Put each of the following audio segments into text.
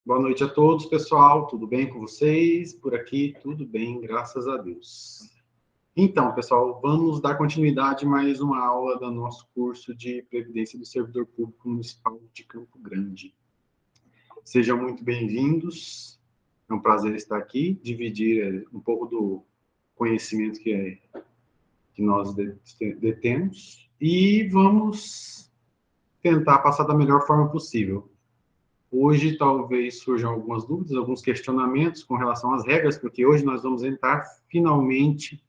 Boa noite a todos, pessoal. Tudo bem com vocês? Por aqui, tudo bem, graças a Deus. Então, pessoal, vamos dar continuidade a mais uma aula do nosso curso de Previdência do Servidor Público Municipal de Campo Grande. Sejam muito bem-vindos. É um prazer estar aqui, dividir um pouco do conhecimento que nós detemos e vamos tentar passar da melhor forma possível. Hoje, talvez surjam algumas dúvidas, alguns questionamentos com relação às regras, porque hoje nós vamos entrar, finalmente,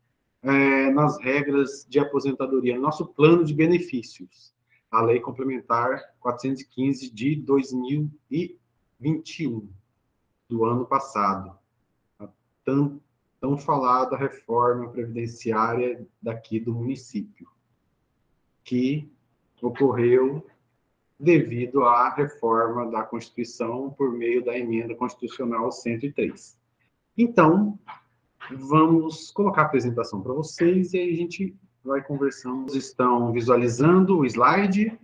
nas regras de aposentadoria, nosso plano de benefícios, a Lei Complementar 415 de 2021, do ano passado. A tão falada reforma previdenciária daqui do município, que ocorreu devido à reforma da Constituição por meio da Emenda Constitucional 103. Então, vamos colocar a apresentação para vocês e aí a gente vai conversando. Vocês estão visualizando o slide?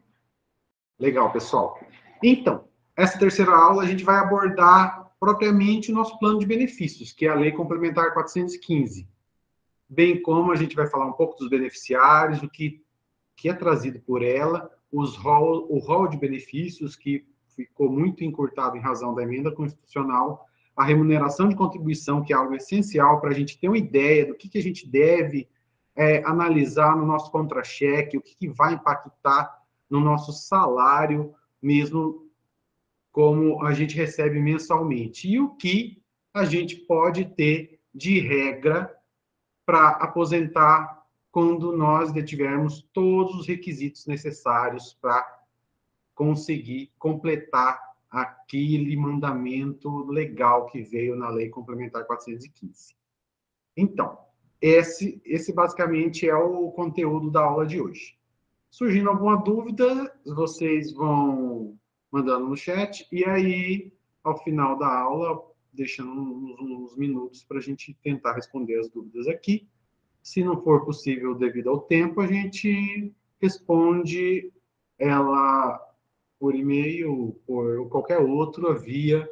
Legal, pessoal. Então, essa terceira aula a gente vai abordar propriamente o nosso plano de benefícios, que é a Lei Complementar 415. Bem como a gente vai falar um pouco dos beneficiários, o que é trazido por ela, o rol de benefícios, que ficou muito encurtado em razão da emenda constitucional, a remuneração de contribuição, que é algo essencial para a gente ter uma ideia do que a gente deve analisar no nosso contra-cheque, o que vai impactar no nosso salário, mesmo como a gente recebe mensalmente, e o que a gente pode ter de regra para aposentar quando nós detivermos todos os requisitos necessários para conseguir completar aquele mandamento legal que veio na Lei Complementar 415. Então, esse basicamente é o conteúdo da aula de hoje. Surgindo alguma dúvida, vocês vão mandando no chat, e aí, ao final da aula, deixando uns minutos para a gente tentar responder as dúvidas aqui. Se não for possível devido ao tempo, a gente responde ela por e-mail, por qualquer outra via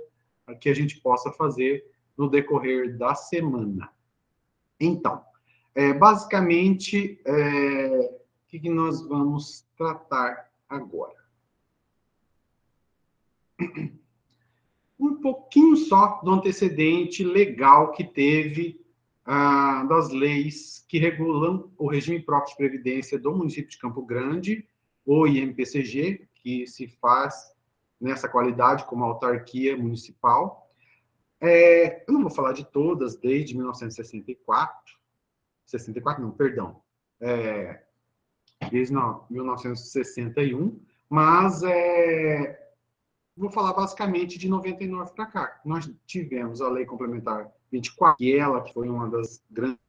que a gente possa fazer no decorrer da semana. Então, basicamente, o que nós vamos tratar agora? Um pouquinho só do antecedente legal que teve das leis que regulam o regime próprio de previdência do município de Campo Grande, o IMPCG, que se faz nessa qualidade como autarquia municipal. Eu não vou falar de todas, desde 1964, desde 1961, mas vou falar basicamente de 99 para cá. Nós tivemos a Lei Complementar 24, e ela que foi uma das grandes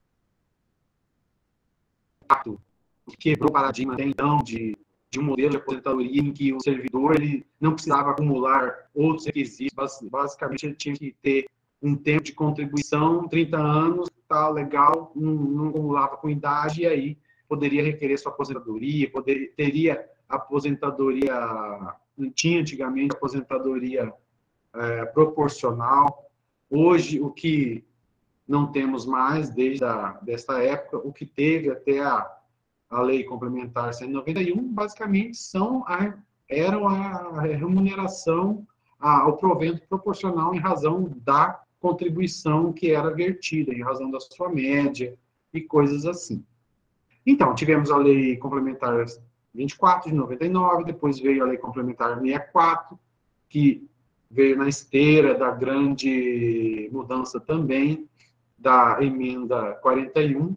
que quebrou o paradigma até então de um modelo de aposentadoria em que o servidor ele não precisava acumular outros requisitos. Basicamente, ele tinha que ter um tempo de contribuição, 30 anos, tá legal, não acumulava com idade, e aí poderia requerer sua aposentadoria, teria aposentadoria, tinha antigamente aposentadoria proporcional. Hoje, o que não temos mais, desde dessa época, o que teve até a Lei Complementar 191, basicamente eram a remuneração, o provento proporcional em razão da contribuição que era vertida, em razão da sua média e coisas assim. Então, tivemos a Lei Complementar 24 de 99, depois veio a Lei Complementar 64, que veio na esteira da grande mudança também da Emenda 41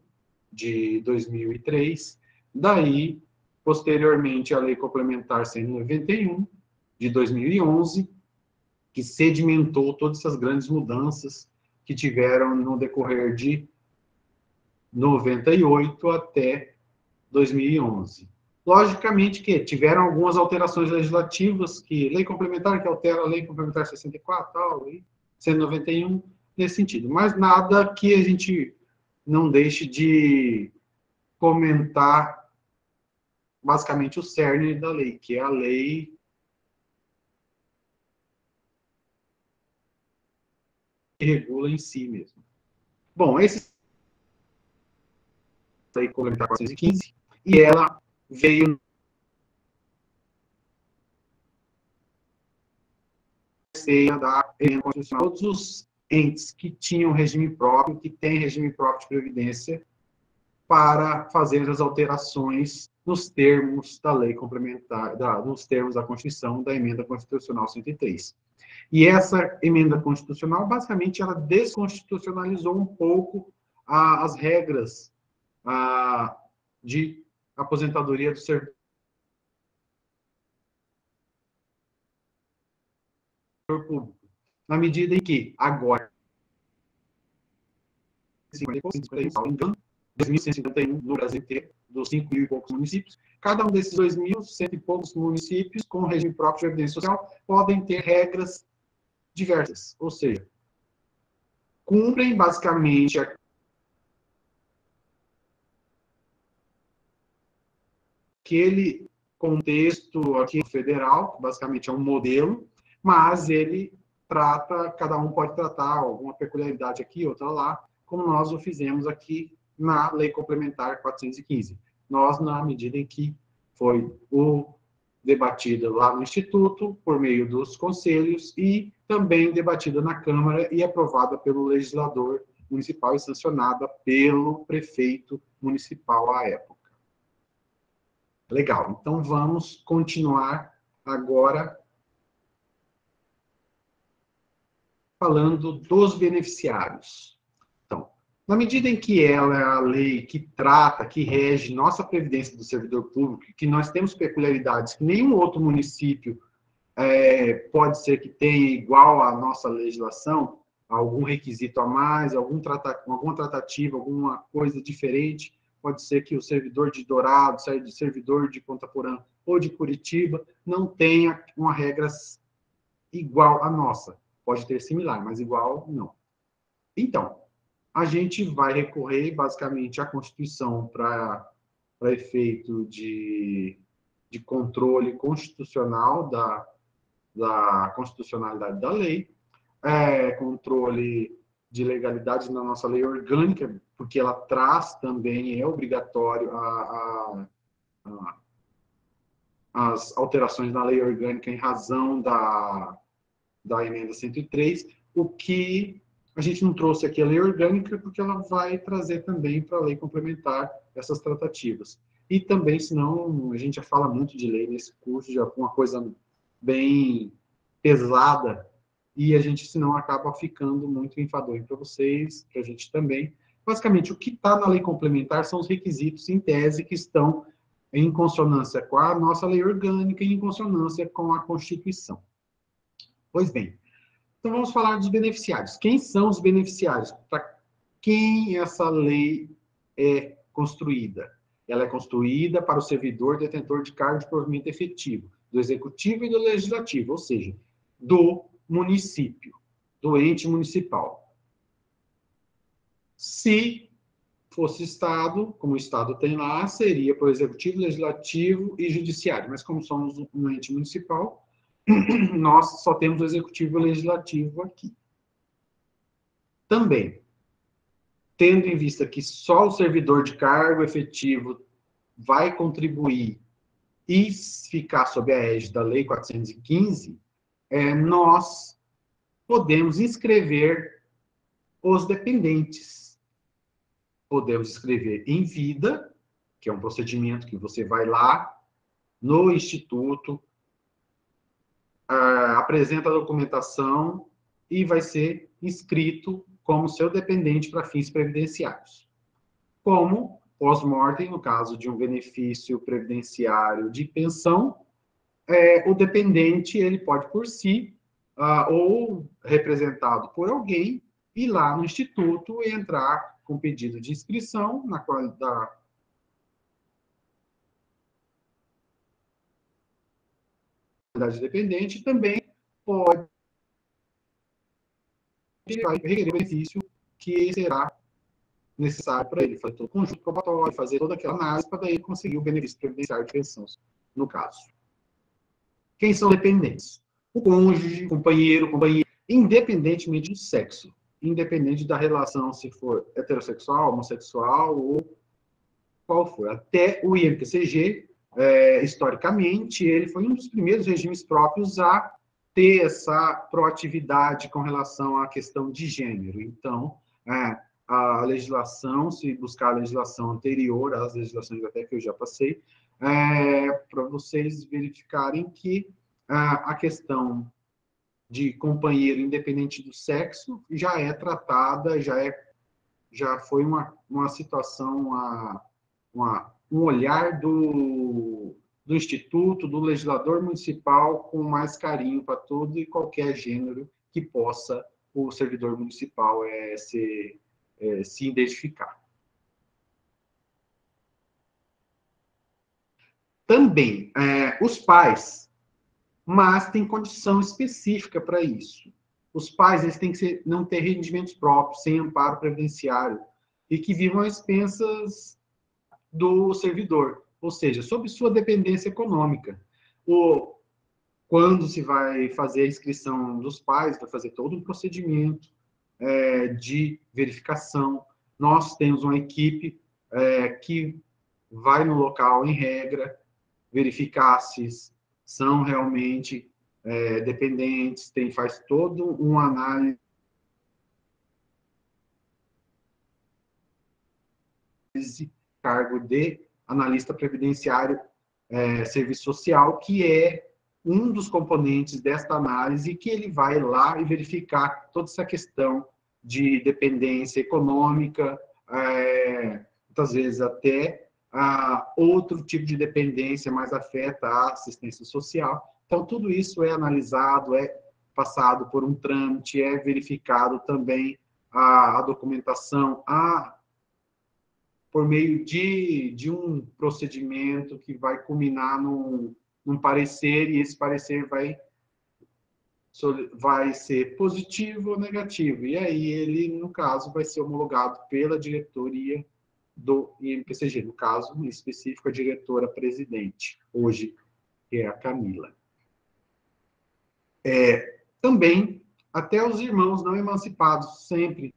de 2003, daí, posteriormente, a Lei Complementar 191 de 2011, que sedimentou todas essas grandes mudanças que tiveram no decorrer de 98 até 2011. Logicamente que tiveram algumas alterações legislativas, que lei complementar que altera a Lei Complementar 64, tal, lei 191, nesse sentido. Mas nada que a gente não deixe de comentar basicamente o cerne da lei, que é a lei que regula em si mesmo. Bom, esse lei complementar 415, e ela veio da emenda constitucional. Todos os entes que tinham regime próprio, que têm regime próprio de previdência, para fazer as alterações nos termos da lei complementar, nos termos da Constituição, da emenda constitucional 103. E essa emenda constitucional, basicamente, ela desconstitucionalizou um pouco as regras de aposentadoria do servidor público, na medida em que, agora, 2.151 no Brasil inteiro, dos 5 mil e poucos municípios, cada um desses 2.100 e poucos municípios, com regime próprio de previdência social, podem ter regras diversas, ou seja, cumprem basicamente aquele contexto aqui federal, que basicamente é um modelo, mas ele trata, cada um pode tratar alguma peculiaridade aqui, outra lá, como nós o fizemos aqui na Lei Complementar 415. Nós, na medida em que foi debatida lá no Instituto, por meio dos conselhos, e também debatida na Câmara e aprovada pelo legislador municipal e sancionada pelo prefeito municipal à época. Legal, então vamos continuar agora falando dos beneficiários. Então, na medida em que ela é a lei que trata, que rege nossa previdência do servidor público, que nós temos peculiaridades que nenhum outro município pode ser que tenha igual à nossa legislação, algum requisito a mais, alguma tratativa, alguma coisa diferente. Pode ser que o servidor de Dourado, o servidor de Ponta Porã ou de Curitiba não tenha uma regra igual à nossa. Pode ter similar, mas igual, não. Então, a gente vai recorrer, basicamente, à Constituição para efeito de controle constitucional da constitucionalidade da lei, controle de legalidade na nossa lei orgânica, porque ela traz também, é obrigatório as alterações na lei orgânica em razão da emenda 103, o que a gente não trouxe aqui a lei orgânica, porque ela vai trazer também para a lei complementar essas tratativas. E também, senão, a gente já fala muito de lei nesse curso, já uma coisa bem pesada, e a gente, senão, acaba ficando muito enfadonho para vocês, para a gente também. Basicamente, o que está na lei complementar são os requisitos, em tese, que estão em consonância com a nossa lei orgânica e em consonância com a Constituição. Pois bem, então vamos falar dos beneficiários. Quem são os beneficiários? Para quem essa lei é construída? Ela é construída para o servidor detentor de cargo de provimento efetivo, do executivo e do legislativo, ou seja, do município, do ente municipal. Se fosse Estado, como o Estado tem lá, seria para o executivo, legislativo e judiciário. Mas como somos um ente municipal, nós só temos o executivo e o legislativo aqui. Também, tendo em vista que só o servidor de cargo efetivo vai contribuir e ficar sob a égide da Lei 415, nós podemos inscrever os dependentes. Podemos inscrever em vida, que é um procedimento que você vai lá no Instituto, apresenta a documentação e vai ser inscrito como seu dependente para fins previdenciários. Como pós-mortem, no caso de um benefício previdenciário de pensão, o dependente ele pode por si, ou representado por alguém, ir lá no Instituto e entrar com pedido de inscrição na qualidade dependente, também pode requerer benefício que será necessário para ele fazer todo o conjunto probatório, fazer toda aquela análise para daí conseguir o benefício previdenciário de pensão, no caso. Quem são dependentes? O cônjuge, companheiro, companheira, independentemente do sexo, independente da relação, se for heterossexual, homossexual ou qual for. Até o INPCG, historicamente, ele foi um dos primeiros regimes próprios a ter essa proatividade com relação à questão de gênero. Então, a legislação, se buscar a legislação anterior, às legislações até que eu já passei, para vocês verificarem que a questão de companheiro, independente do sexo, já é tratada, já foi uma situação, um olhar do Instituto, do legislador municipal, com mais carinho para todo e qualquer gênero que possa o servidor municipal se identificar. Também, os pais, mas tem condição específica para isso. Os pais, eles têm que não ter rendimentos próprios, sem amparo previdenciário, e que vivam às expensas do servidor, ou seja, sob sua dependência econômica. Quando se vai fazer a inscrição dos pais, vai fazer todo um procedimento de verificação. Nós temos uma equipe que vai no local, em regra, verificar se são realmente dependentes, faz todo uma análise cargo de analista previdenciário serviço social, que é um dos componentes desta análise, que ele vai lá e verificar toda essa questão de dependência econômica, muitas vezes até outro tipo de dependência, mais afeta a assistência social. Então, tudo isso é analisado, é passado por um trâmite, é verificado também a documentação, por meio de um procedimento que vai culminar num parecer, e esse parecer vai ser positivo ou negativo. E aí ele, no caso, vai ser homologado pela diretoria do INPCG, no caso em específico, a diretora-presidente, hoje, que é a Camila. Também, até os irmãos não emancipados, sempre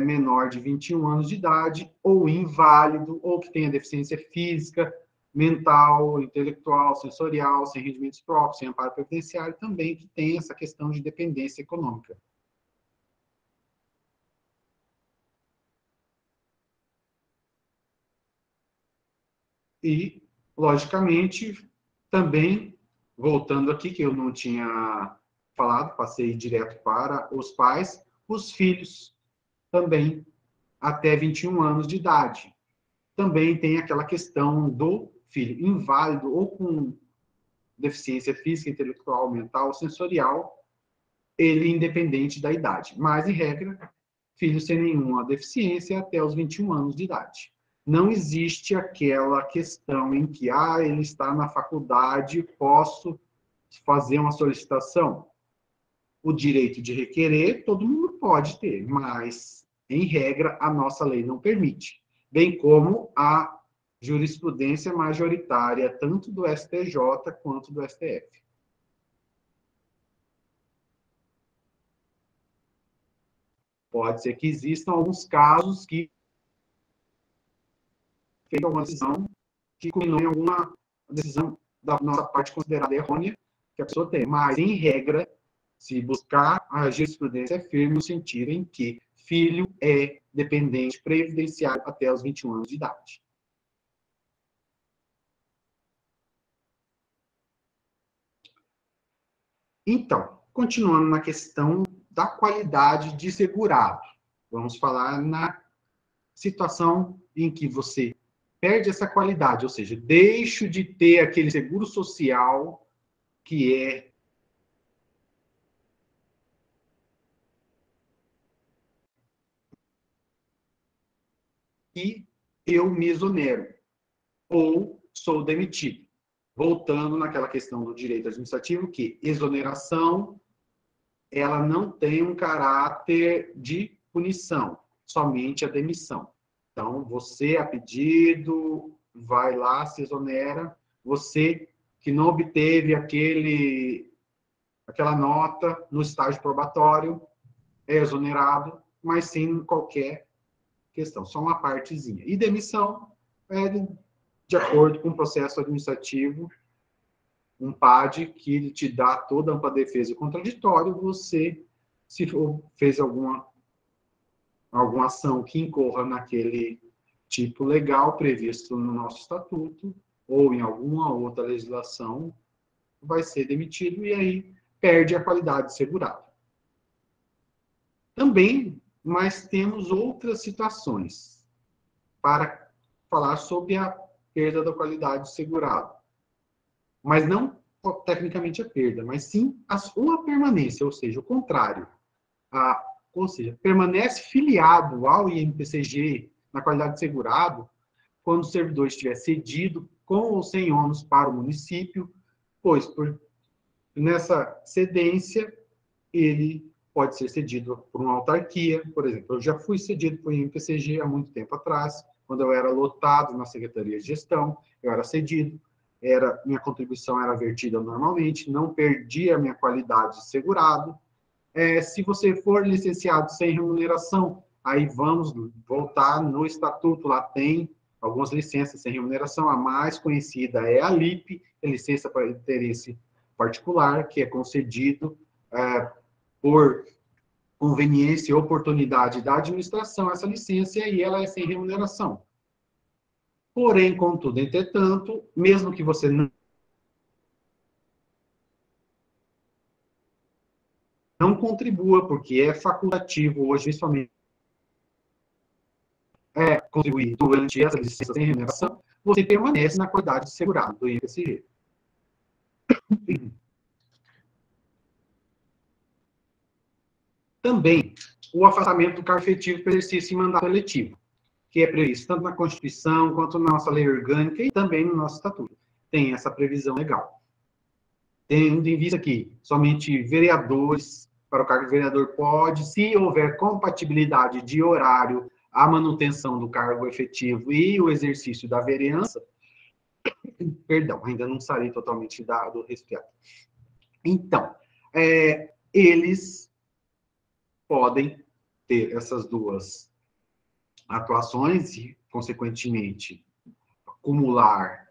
menor de 21 anos de idade, ou inválido, ou que tenha deficiência física, mental, intelectual, sensorial, sem rendimentos próprios, sem amparo previdenciário, também que tem essa questão de dependência econômica. E, logicamente, também, voltando aqui, que eu não tinha falado, passei direto para os pais, os filhos também, até 21 anos de idade. Também tem aquela questão do filho inválido ou com deficiência física, intelectual, mental, sensorial, ele independente da idade. Mas, em regra, filho sem nenhuma deficiência até os 21 anos de idade. Não existe aquela questão em que, ele está na faculdade, posso fazer uma solicitação. O direito de requerer, todo mundo pode ter, mas, em regra, a nossa lei não permite. Bem como a jurisprudência majoritária, tanto do STJ quanto do STF. Pode ser que existam alguns casos que feita uma decisão que culminou em alguma decisão da nossa parte considerada errônea, que a pessoa tem. Mas, em regra, se buscar, a jurisprudência é firme no sentido em que filho é dependente previdenciário até os 21 anos de idade. Então, continuando na questão da qualidade de segurado, vamos falar na situação em que você perde essa qualidade, ou seja, deixo de ter aquele seguro social que é e eu me exonero ou sou demitido. Voltando naquela questão do direito administrativo, que exoneração ela não tem um caráter de punição. somente a demissão. Então, você, a pedido, vai lá, se exonera. Você que não obteve aquela nota no estágio probatório, é exonerado, mas sem qualquer questão, só uma partezinha. E demissão é de acordo com o processo administrativo, um PAD que ele te dá toda a ampla defesa e contraditório, você, se fez alguma ação que incorra naquele tipo legal previsto no nosso estatuto, ou em alguma outra legislação, vai ser demitido e aí perde a qualidade segurada. Também, mas temos outras situações para falar sobre a perda da qualidade segurada. Mas não tecnicamente a perda, mas sim a sua permanência, ou seja, o contrário. Ou seja, permanece filiado ao INPCG na qualidade de segurado quando o servidor estiver cedido com ou sem ônus para o município, pois nessa cedência ele pode ser cedido por uma autarquia, por exemplo. Eu já fui cedido por INPCG há muito tempo atrás, quando eu era lotado na Secretaria de Gestão, eu era cedido, minha contribuição era vertida normalmente, não perdia a minha qualidade de segurado. Se você for licenciado sem remuneração, aí vamos voltar no estatuto, lá tem algumas licenças sem remuneração, a mais conhecida é a LIP, é licença para interesse particular, que é concedido por conveniência e oportunidade da administração, essa licença, e ela é sem remuneração. Porém, contudo, entretanto, mesmo que você não contribua, porque é facultativo hoje, principalmente, contribuir durante essa licença sem remuneração, você permanece na qualidade de segurado do INPCG. Também, o afastamento do cargo efetivo por exercício em mandato eletivo, que é previsto tanto na Constituição, quanto na nossa lei orgânica e também no nosso estatuto. Tem essa previsão legal. Tendo em vista que somente vereadores, para o cargo de vereador, pode, se houver compatibilidade de horário, a manutenção do cargo efetivo e o exercício da vereança, perdão, ainda não saí totalmente do resfriado. Então, eles podem ter essas duas atuações e, consequentemente, acumular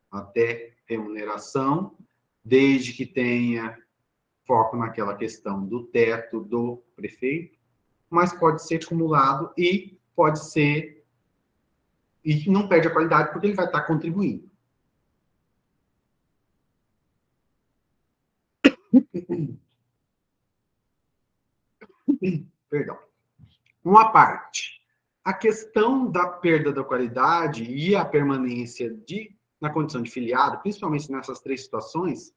até remuneração, desde que tenha foco naquela questão do teto do prefeito, mas pode ser acumulado e pode ser, e não perde a qualidade porque ele vai estar contribuindo. Perdão. Uma parte. A questão da perda da qualidade e a permanência na condição de filiado, principalmente nessas três situações,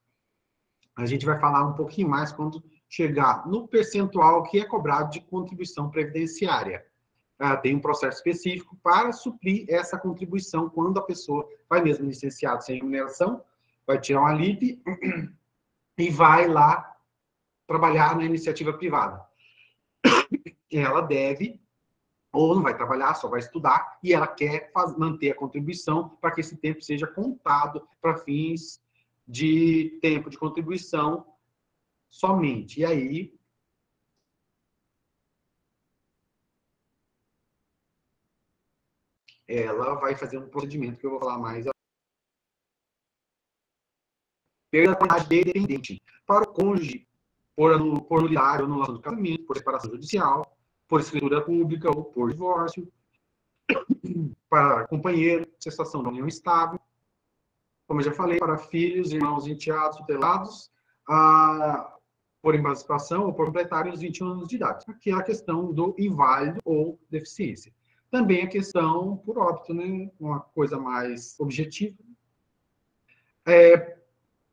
a gente vai falar um pouquinho mais quando chegar no percentual que é cobrado de contribuição previdenciária. Tem um processo específico para suprir essa contribuição quando a pessoa vai mesmo licenciado sem remuneração, vai tirar uma LIP e vai lá trabalhar na iniciativa privada. Ela deve, ou não vai trabalhar, só vai estudar, e ela quer manter a contribuição para que esse tempo seja contado para fins de tempo de contribuição somente. E aí, ela vai fazer um procedimento que eu vou falar mais. Perda da qualidade de dependente. Para o cônjuge, por nulidade ou anulação do casamento, por separação judicial, por escritura pública ou por divórcio. Para companheiro, cessação da união estável. Como eu já falei, para filhos, irmãos, enteados, tutelados, por emancipação ou por completarem os 21 anos de idade. Aqui é a questão do inválido ou deficiência. Também a questão por óbito, né? Uma coisa mais objetiva.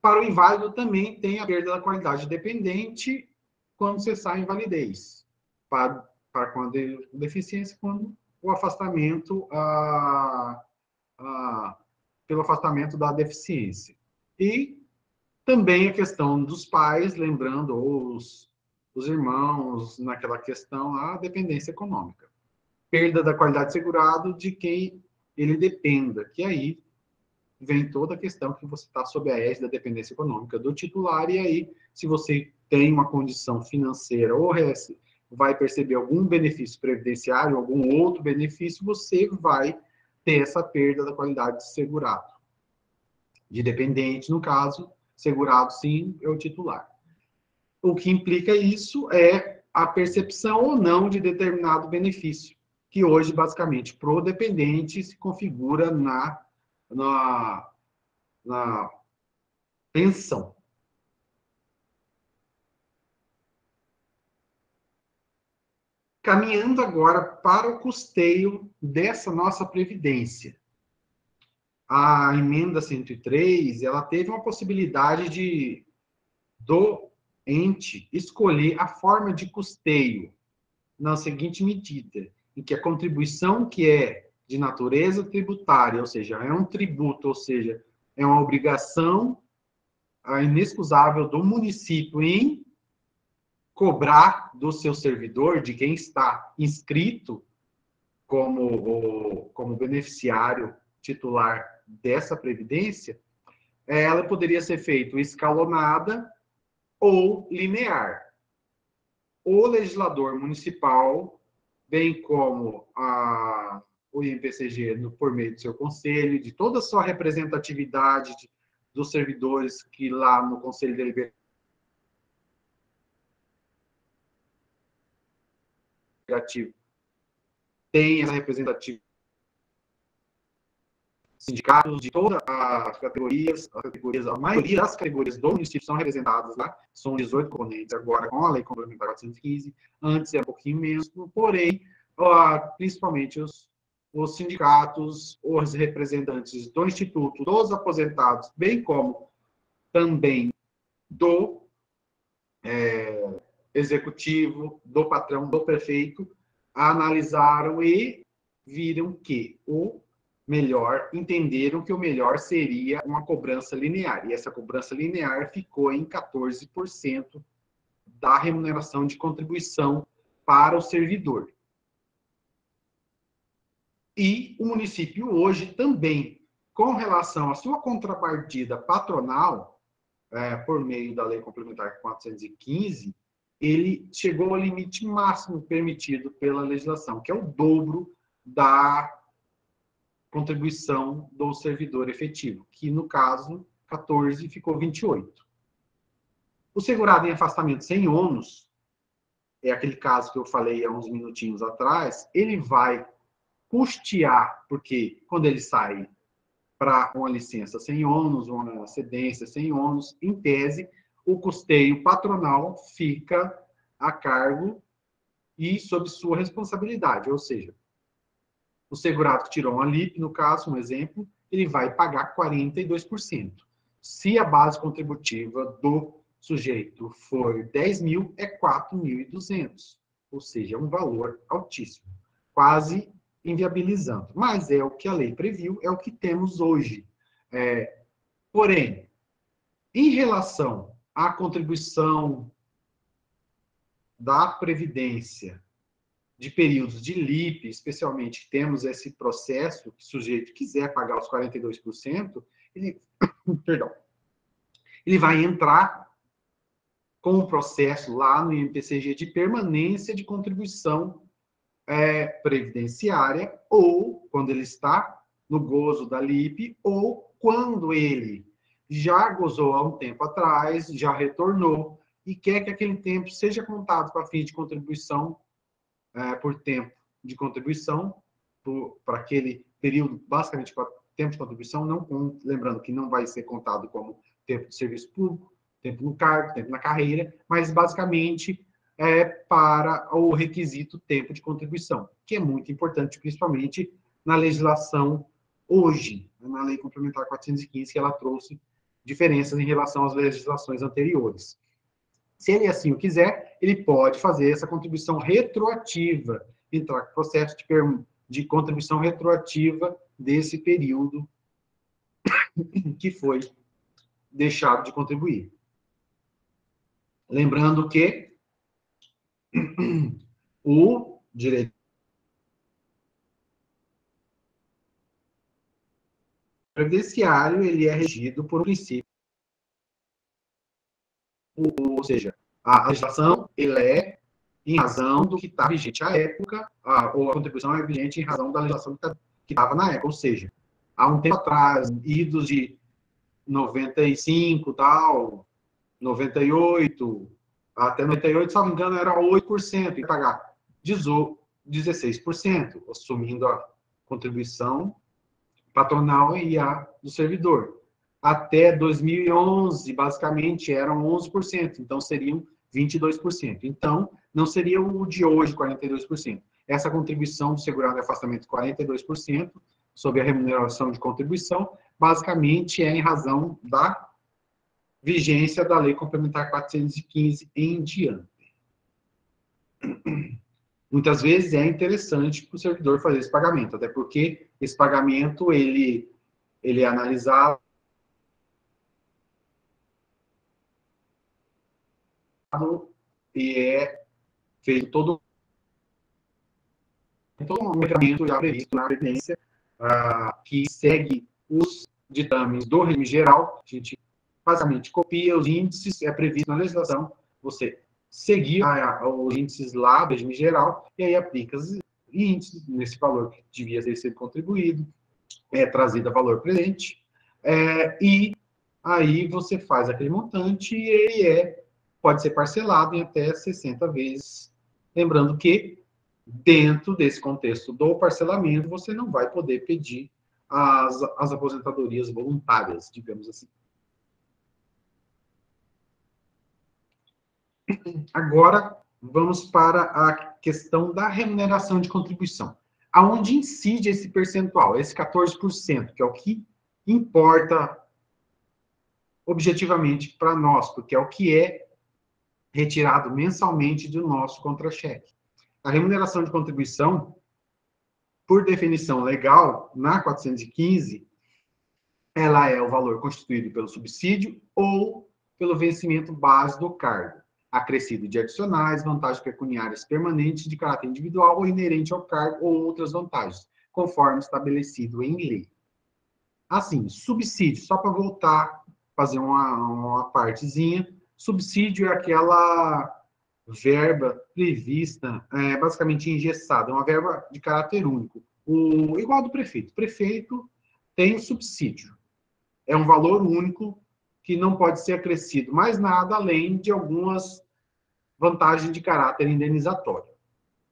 Para o inválido também tem a perda da qualidade dependente quando cessar a invalidez. Para quando deficiência, quando o afastamento, pelo afastamento da deficiência. E também a questão dos pais, lembrando, ou os os irmãos naquela questão, a dependência econômica. Perda da qualidade de segurado de quem ele dependa, que aí vem toda a questão que você está sob a égide da dependência econômica do titular, e aí, se você tem uma condição financeira ou vai perceber algum benefício previdenciário, algum outro benefício, você vai ter essa perda da qualidade de segurado. De dependente, no caso, segurado sim, é o titular. O que implica isso é a percepção ou não de determinado benefício, que hoje, basicamente, pro dependente se configura na pensão. Caminhando agora para o custeio dessa nossa previdência. A emenda 103, ela teve uma possibilidade do ente escolher a forma de custeio na seguinte medida, em que a contribuição que é de natureza tributária, ou seja, é um tributo, ou seja, é uma obrigação inexcusável do município em cobrar do seu servidor, de quem está inscrito como beneficiário titular dessa previdência, ela poderia ser feita escalonada ou linear. O legislador municipal, bem como o INPCG, por meio do seu conselho, de toda a sua representatividade dos servidores que lá no Conselho Deliberativo tem essa representatividade, sindicatos de todas as categorias, a maioria das categorias do município são representadas lá, são 18 componentes agora com a Lei Complementar 415, antes é um pouquinho menos, porém, principalmente os sindicatos, os representantes do Instituto, dos aposentados, bem como também do executivo, do patrão, do prefeito, analisaram e viram que entenderam que o melhor seria uma cobrança linear. E essa cobrança linear ficou em 14% da remuneração de contribuição para o servidor. E o município hoje também, com relação à sua contrapartida patronal, por meio da Lei Complementar 415, ele chegou ao limite máximo permitido pela legislação, que é o dobro da contribuição do servidor efetivo, que no caso 14 ficou 28. O segurado em afastamento sem ônus, é aquele caso que eu falei há uns minutinhos atrás, ele vai custear, porque quando ele sai para uma licença sem ônus, uma cedência sem ônus, em tese, o custeio patronal fica a cargo e sob sua responsabilidade, ou seja, o segurado que tirou uma LIP, no caso, um exemplo, ele vai pagar 42%. Se a base contributiva do sujeito for 10 mil, é 4.200, ou seja, é um valor altíssimo, quase inviabilizando. Mas é o que a lei previu, é o que temos hoje. Porém, em relação à contribuição da Previdência de períodos de LIP, especialmente temos esse processo, que o sujeito quiser pagar os 42%, ele vai entrar com o processo lá no INPCG de permanência de contribuição previdenciária, ou quando ele está no gozo da LIP, ou quando ele já gozou há um tempo atrás, já retornou, e quer que aquele tempo seja contado para fim de contribuição, por tempo de contribuição, para aquele período, basicamente, para tempo de contribuição, não, lembrando que não vai ser contado como tempo de serviço público, tempo no cargo, tempo na carreira, mas basicamente para o requisito tempo de contribuição, que é muito importante, principalmente na legislação hoje, na Lei Complementar 415, que ela trouxe diferenças em relação às legislações anteriores. Se ele assim o quiser, ele pode fazer essa contribuição retroativa, entrar com o processo de contribuição retroativa desse período que foi deixado de contribuir. Lembrando que O direito previdenciário, ele é regido por um princípio, ou seja, a legislação, ela é em razão do que está vigente à época, ou a contribuição é vigente em razão da legislação que estava na época, ou seja, há um tempo atrás, idos de 95, tal, 98, até 98, se não me engano, era 8%, e pagar 16%, assumindo a contribuição patronal e a do servidor. Até 2011, basicamente, eram 11%, então seriam 22%. Então, não seria o de hoje, 42%. Essa contribuição do segurado de afastamento, 42%, sobre a remuneração de contribuição, basicamente é em razão da vigência da Lei Complementar 415 em diante. Muitas vezes é interessante para o servidor fazer esse pagamento, até porque esse pagamento ele é analisado e é feito todo um regramento já previsto na Previdência, que segue os ditames do regime geral. A gente basicamente copia os índices, é previsto na legislação, você seguir os índices lá do regime geral, e aí aplica os índices nesse valor que devia ter sido contribuído, é trazido a valor presente, e aí você faz aquele montante e ele pode ser parcelado em até 60 vezes. Lembrando que, dentro desse contexto do parcelamento, você não vai poder pedir as aposentadorias voluntárias, digamos assim. Agora, vamos para a questão da remuneração de contribuição. Aonde incide esse percentual, esse 14%, que é o que importa objetivamente para nós, porque é o que é retirado mensalmente do nosso contra-cheque. A remuneração de contribuição, por definição legal, na 415, ela é o valor constituído pelo subsídio ou pelo vencimento base do cargo, acrescido de adicionais, vantagens pecuniárias permanentes de caráter individual ou inerente ao cargo ou outras vantagens, conforme estabelecido em lei. Assim, subsídio, só para voltar, fazer uma partezinha, subsídio é aquela verba prevista, basicamente engessada, é uma verba de caráter único, igual do prefeito. O prefeito tem subsídio, é um valor único que não pode ser acrescido mais nada além de algumas vantagens de caráter indenizatório.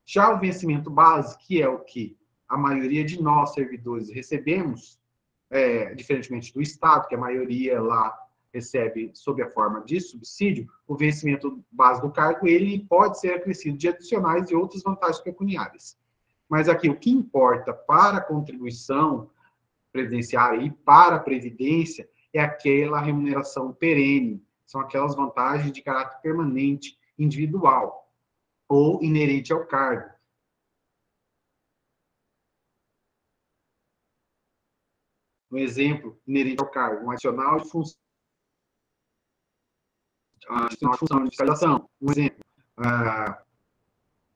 Já o vencimento base, que é o que a maioria de nós, servidores, recebemos, diferentemente do Estado, que a maioria lá recebe sob a forma de subsídio, o vencimento base do cargo, ele pode ser acrescido de adicionais e outras vantagens pecuniárias. Mas aqui, o que importa para a contribuição previdenciária e para a previdência é aquela remuneração perene, são aquelas vantagens de caráter permanente, individual ou inerente ao cargo. Um exemplo, inerente ao cargo, um adicional de função, de fiscalização. Um exemplo,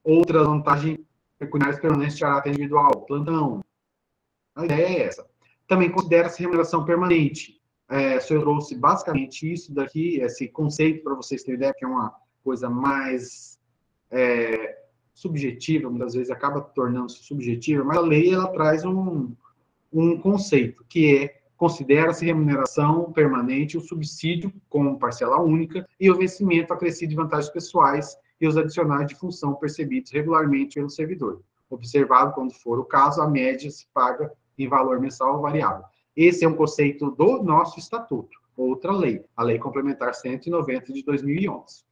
outras vantagens pecuniárias permanentes de caráter individual, plantão. A ideia é essa. Também considera-se remuneração permanente. O senhor trouxe basicamente isso daqui, esse conceito, para vocês terem ideia, que é uma coisa mais subjetiva, muitas vezes acaba tornando-se subjetiva, mas a lei ela traz um conceito, que considera-se remuneração permanente o subsídio como parcela única e o vencimento acrescido de vantagens pessoais e os adicionais de função percebidos regularmente pelo servidor. Observado, quando for o caso, a média se paga em valor mensal variável. Esse é um conceito do nosso estatuto, outra lei, a Lei Complementar 190 de 2011.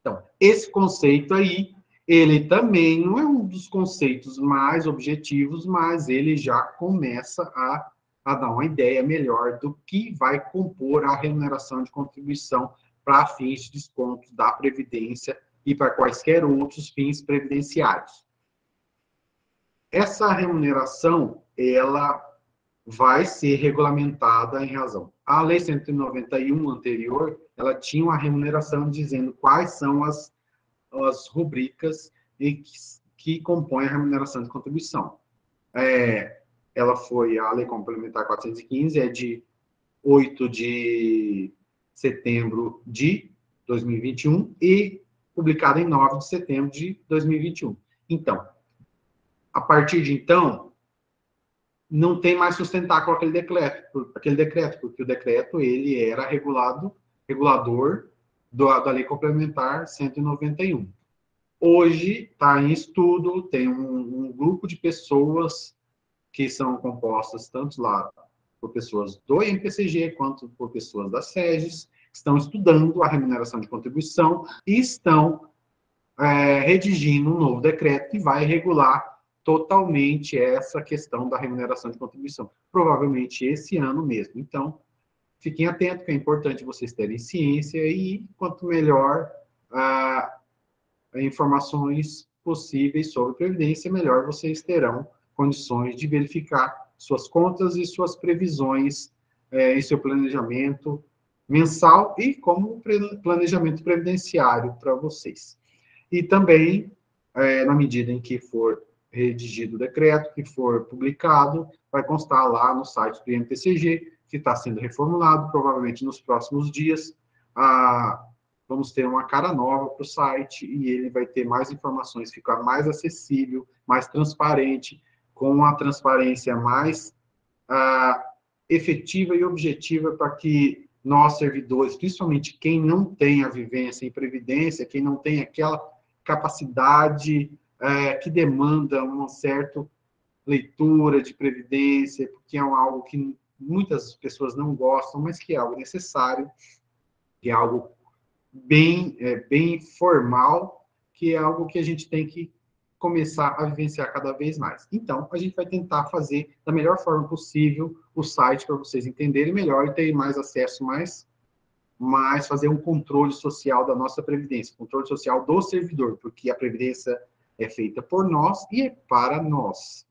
Então, esse conceito aí, ele também não é um dos conceitos mais objetivos, mas ele já começa a dar uma ideia melhor do que vai compor a remuneração de contribuição para fins de desconto da Previdência e para quaisquer outros fins previdenciários. Essa remuneração, ela vai ser regulamentada em razão. A Lei 191 anterior, ela tinha uma remuneração dizendo quais são as rubricas que compõem a remuneração de contribuição. A Lei Complementar 415 é de 8 de setembro de 2021 e publicada em 9 de setembro de 2021. Então, a partir de então, não tem mais sustentáculo aquele decreto, porque o decreto ele era regulador da Lei Complementar 191. Hoje está em estudo, tem um grupo de pessoas que são compostas tanto lá por pessoas do INPCG quanto por pessoas da SEGES, que estão estudando a remuneração de contribuição e estão redigindo um novo decreto que vai regular totalmente essa questão da remuneração de contribuição, provavelmente esse ano mesmo. Então, fiquem atentos, que é importante vocês terem ciência e quanto melhor informações possíveis sobre previdência, melhor vocês terão condições de verificar suas contas e suas previsões em seu planejamento mensal e como planejamento previdenciário para vocês. E também, na medida em que for redigido o decreto, que for publicado, vai constar lá no site do INPCG, que está sendo reformulado, provavelmente nos próximos dias, vamos ter uma cara nova para o site e ele vai ter mais informações, ficar mais acessível, mais transparente, com a transparência mais efetiva e objetiva para que nós, servidores, principalmente quem não tem a vivência em previdência, quem não tem aquela capacidade que demanda uma certa leitura de previdência, porque é algo que muitas pessoas não gostam, mas que é algo necessário, que é algo bem formal, que é algo que a gente tem que começar a vivenciar cada vez mais. Então, a gente vai tentar fazer da melhor forma possível o site para vocês entenderem melhor e terem mais acesso, mais fazer um controle social da nossa previdência, controle social do servidor, porque a previdência é feita por nós e é para nós.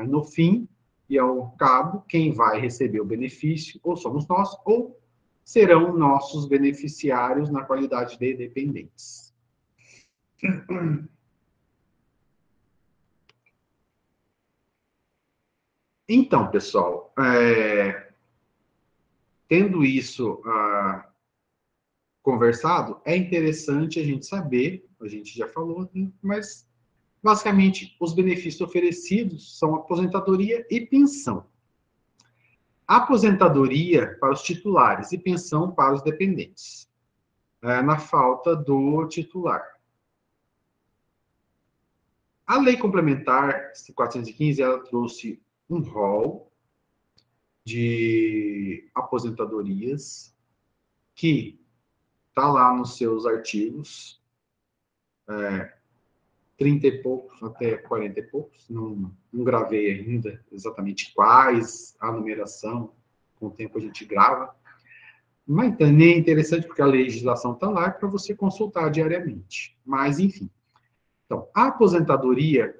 No fim e ao cabo, quem vai receber o benefício ou somos nós ou serão nossos beneficiários na qualidade de dependentes. Então, pessoal, tendo isso conversado, é interessante a gente saber, a gente já falou, né, mas basicamente os benefícios oferecidos são aposentadoria e pensão. Aposentadoria para os titulares e pensão para os dependentes, na falta do titular. A Lei Complementar 415, ela trouxe um rol de aposentadorias que está lá nos seus artigos, 30 e poucos até 40 e poucos, não gravei ainda exatamente quais, a numeração, com o tempo a gente grava, mas também é interessante porque a legislação está lá para você consultar diariamente, mas enfim. Então, a aposentadoria,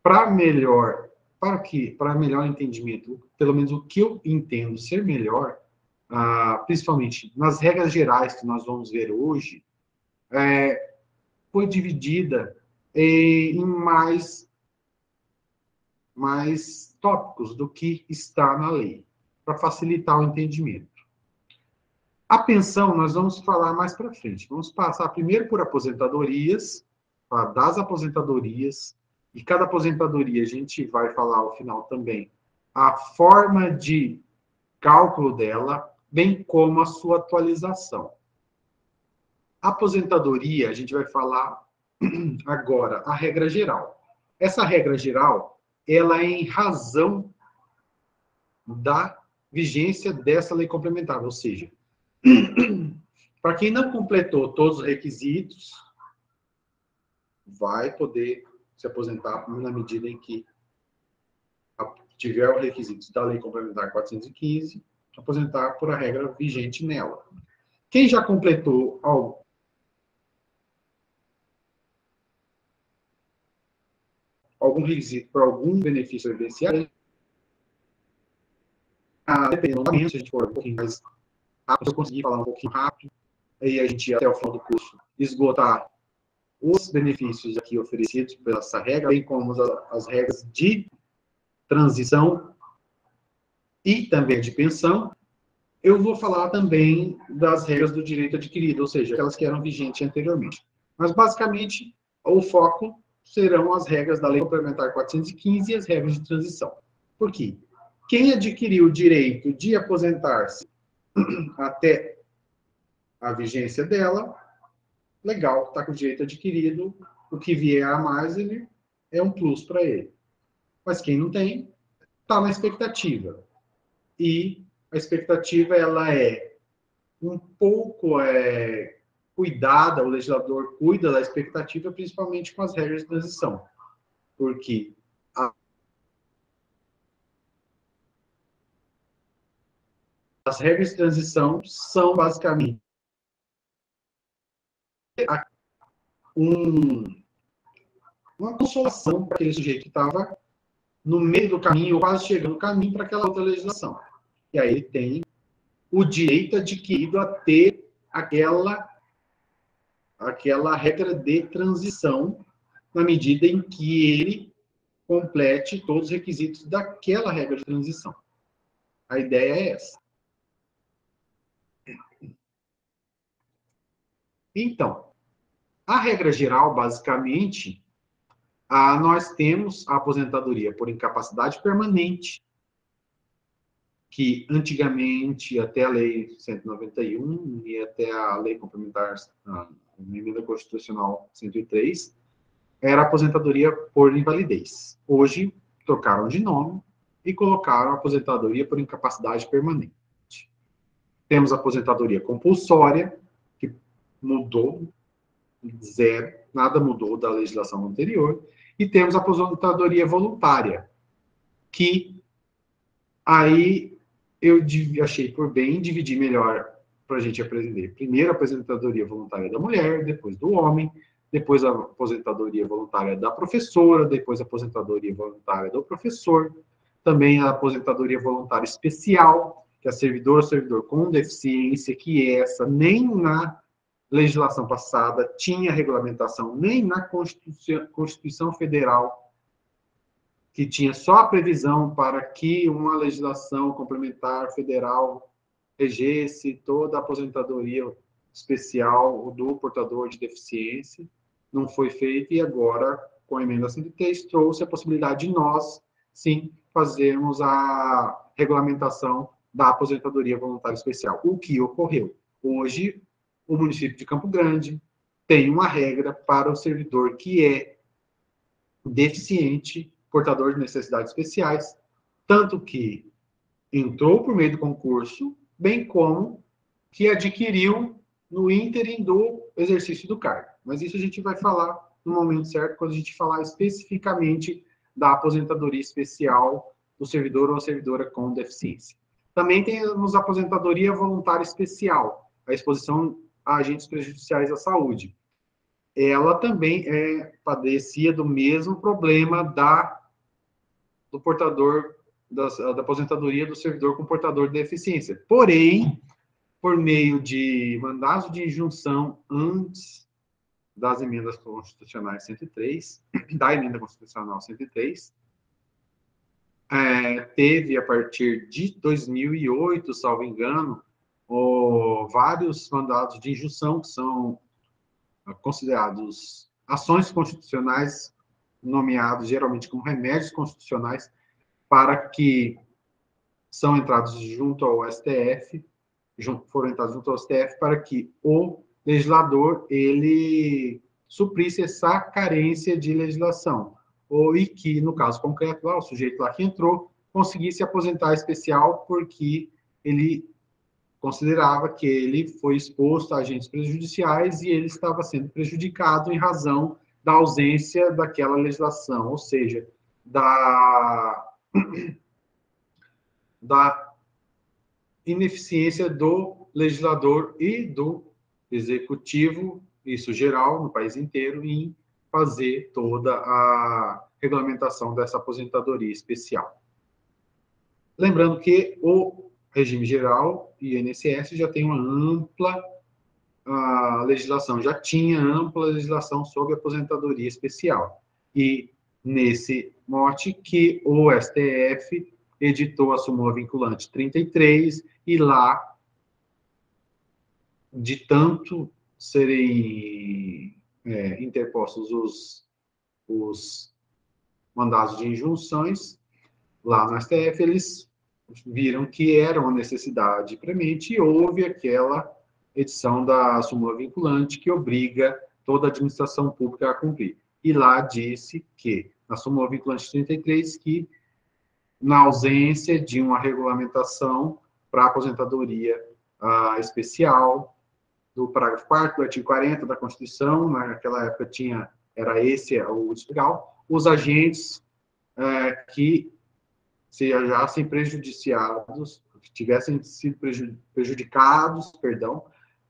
para melhor entendimento, pelo menos o que eu entendo ser melhor, principalmente nas regras gerais que nós vamos ver hoje, foi dividida em mais tópicos do que está na lei, para facilitar o entendimento. A pensão, nós vamos falar mais para frente. Vamos passar primeiro por aposentadorias, das aposentadorias, e cada aposentadoria a gente vai falar ao final também a forma de cálculo dela, bem como a sua atualização. Aposentadoria, a gente vai falar agora a regra geral. Essa regra geral, ela é em razão da vigência dessa lei complementar, ou seja, para quem não completou todos os requisitos, vai poder se aposentar na medida em que tiver os requisitos da Lei Complementar 415, aposentar por a regra vigente nela. Quem já completou algum requisito para algum benefício previdenciário, dependendo do se a gente for um pouquinho mais rápido, se eu conseguir falar um pouquinho rápido, aí a gente, até o final do curso, esgotar os benefícios aqui oferecidos por essa regra, bem como as regras de transição e também de pensão, eu vou falar também das regras do direito adquirido, ou seja, aquelas que eram vigentes anteriormente. Mas, basicamente, o foco serão as regras da Lei Complementar 415 e as regras de transição. Por quê? Quem adquiriu o direito de aposentar-se até a vigência dela, legal, está com o direito adquirido, o que vier a mais, ele é um plus para ele. Mas quem não tem, está na expectativa. E a expectativa, ela é um pouco cuidada, o legislador cuida da expectativa, principalmente com as regras de transição. Porque as regras de transição são, basicamente, uma consolação para aquele sujeito que estava no meio do caminho, ou quase chegando no caminho para aquela outra legislação. E aí ele tem o direito adquirido a ter aquela regra de transição, na medida em que ele complete todos os requisitos daquela regra de transição. A ideia é essa. Então, a regra geral, basicamente, nós temos a aposentadoria por incapacidade permanente, que antigamente, até a Lei 191 e até a Lei Complementar, a Emenda Constitucional 103, era aposentadoria por invalidez. Hoje, trocaram de nome e colocaram aposentadoria por incapacidade permanente. Temos a aposentadoria compulsória, que mudou, zero, nada mudou da legislação anterior, e temos a aposentadoria voluntária, que aí eu achei por bem dividir melhor para a gente aprender. Primeiro a aposentadoria voluntária da mulher, depois do homem, depois a aposentadoria voluntária da professora, depois a aposentadoria voluntária do professor, também a aposentadoria voluntária especial, que é servidor ou servidor com deficiência, que essa nem na legislação passada tinha regulamentação, nem na Constituição Federal, que tinha só a previsão para que uma legislação complementar federal regesse toda a aposentadoria especial do portador de deficiência. Não foi feito, e agora, com a emenda 103, trouxe a possibilidade de nós, sim, fazermos a regulamentação da aposentadoria voluntária especial. O que ocorreu? Hoje, o município de Campo Grande tem uma regra para o servidor que é deficiente, portador de necessidades especiais, tanto que entrou por meio do concurso, bem como que adquiriu no ínterim do exercício do cargo. Mas isso a gente vai falar no momento certo, quando a gente falar especificamente da aposentadoria especial do servidor ou servidora com deficiência. Também temos a aposentadoria voluntária especial, a exposição a agentes prejudiciais à saúde. Ela também padecia do mesmo problema do portador da aposentadoria do servidor com portador de deficiência. Porém, por meio de mandados de injunção antes das emendas constitucionais 103, da emenda constitucional 103, teve, a partir de 2008, salvo engano, vários mandados de injunção, que são considerados ações constitucionais, nomeados geralmente como remédios constitucionais, para que são entrados junto ao STF, foram entrados junto ao STF, para que o legislador ele suprisse essa carência de legislação, e que, no caso concreto, lá, o sujeito lá que entrou conseguisse aposentar especial porque ele considerava que ele foi exposto a agentes prejudiciais e ele estava sendo prejudicado em razão da ausência daquela legislação, ou seja, da ineficiência do legislador e do executivo, isso geral, no país inteiro, em fazer toda a regulamentação dessa aposentadoria especial. Lembrando que o regime geral e INSS já tem uma ampla a legislação já tinha ampla legislação sobre aposentadoria especial. E, nesse mote, que o STF editou a súmula vinculante 33, e lá, de tanto serem interpostos os mandados de injunções, lá no STF, eles viram que era uma necessidade premente e houve aquela edição da súmula vinculante que obriga toda a administração pública a cumprir. E lá disse que, na súmula vinculante 33, que na ausência de uma regulamentação para aposentadoria especial, do parágrafo 4º do artigo 40 da Constituição, naquela época era esse o legal, os agentes que se achassem prejudiciados, tivessem sido prejudicados,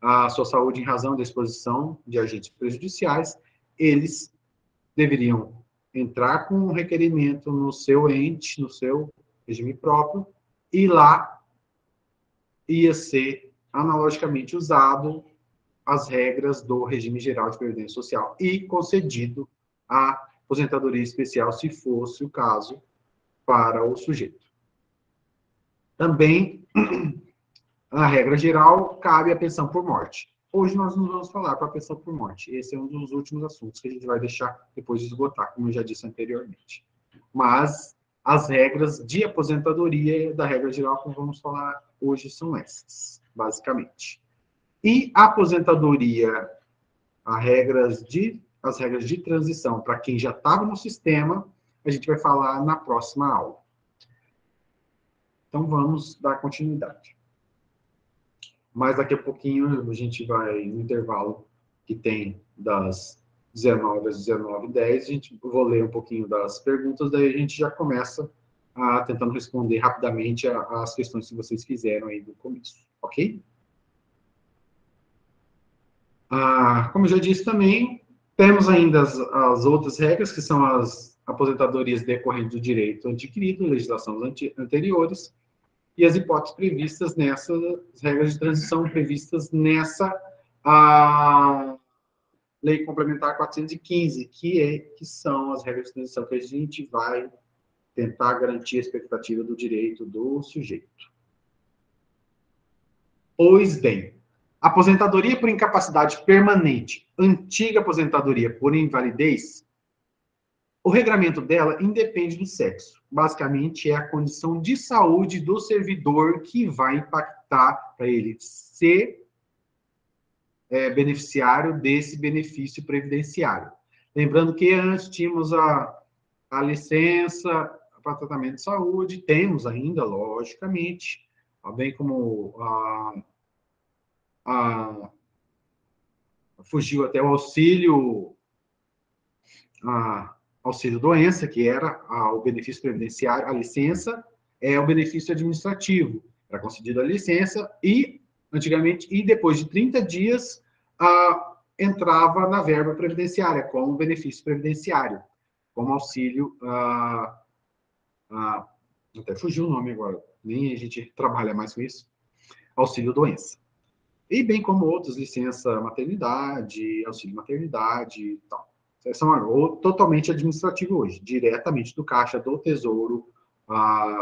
a sua saúde em razão da exposição de agentes prejudiciais, eles deveriam entrar com um requerimento no seu ente, no seu regime próprio, e lá ia ser analogicamente usado as regras do regime geral de previdência social e concedido a aposentadoria especial, se fosse o caso, para o sujeito. Também, a regra geral, cabe a pensão por morte. Hoje nós não vamos falar para a pensão por morte. Esse é um dos últimos assuntos que a gente vai deixar depois de esgotar, como eu já disse anteriormente. Mas as regras de aposentadoria da regra geral, como vamos falar hoje, são essas, basicamente. E a aposentadoria, as regras de transição para quem já estava no sistema, a gente vai falar na próxima aula. Então, vamos dar continuidade. Mas daqui a pouquinho a gente vai, no intervalo que tem das 19 às 19h10, vou ler um pouquinho das perguntas, daí a gente já começa tentando responder rapidamente as questões que vocês fizeram aí no começo, ok? Como eu já disse também, temos ainda as outras regras, que são as aposentadorias decorrentes do direito adquirido, legislações anteriores, e as hipóteses previstas nessas regras de transição previstas nessa Lei Complementar 415, que são as regras de transição que a gente vai tentar garantir a expectativa do direito do sujeito. Pois bem, aposentadoria por incapacidade permanente, antiga aposentadoria por invalidez, o regramento dela independe do sexo. Basicamente, é a condição de saúde do servidor que vai impactar para ele ser beneficiário desse benefício previdenciário. Lembrando que antes tínhamos a licença para tratamento de saúde, temos ainda, logicamente, bem como fugiu até o auxílio-doença, que era o benefício previdenciário. A licença é o benefício administrativo. Era concedida a licença e, antigamente, e depois de 30 dias, entrava na verba previdenciária, como benefício previdenciário, como auxílio... até fugiu o nome agora, nem a gente trabalha mais com isso. Auxílio-doença. E bem como outros, licença maternidade, auxílio maternidade e tal. São totalmente administrativo hoje, diretamente do Caixa do Tesouro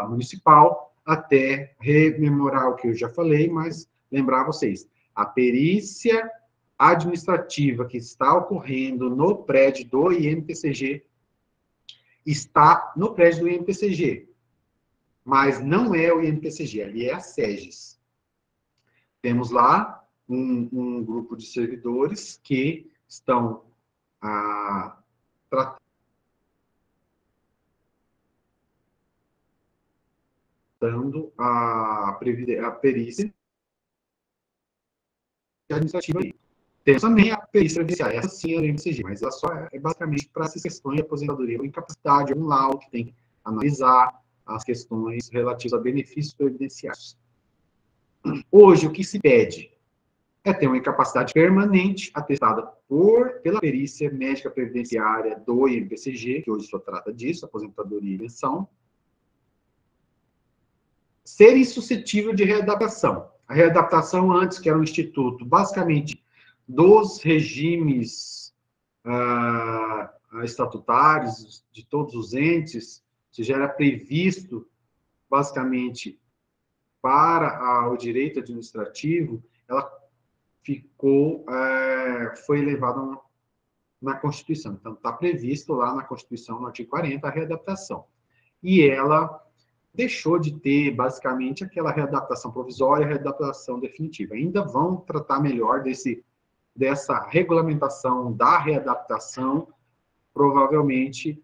Municipal, até rememorar o que eu já falei, mas lembrar vocês, a perícia administrativa que está ocorrendo no prédio do INPCG está no prédio do INPCG, mas não é o INPCG, ali é a SEGES. Temos lá um grupo de servidores que estão tratando a perícia administrativa. Temos também a perícia previdenciária, essa sim é o INPCG, mas ela só é basicamente para essas questões de aposentadoria ou incapacidade, um laudo que tem que analisar as questões relativas a benefícios previdenciários. Hoje, o que se pede é ter uma incapacidade permanente atestada pela perícia médica previdenciária do INPCG, que hoje só trata disso, aposentadoria e pensão, ser insuscetível de readaptação. A readaptação antes, que era um instituto basicamente dos regimes estatutários de todos os entes, se já era previsto, basicamente, para o direito administrativo, ela foi elevada na Constituição. Então, está previsto lá na Constituição, no artigo 40, a readaptação. E ela deixou de ter, basicamente, aquela readaptação provisória e readaptação definitiva. Ainda vão tratar melhor dessa regulamentação da readaptação, provavelmente,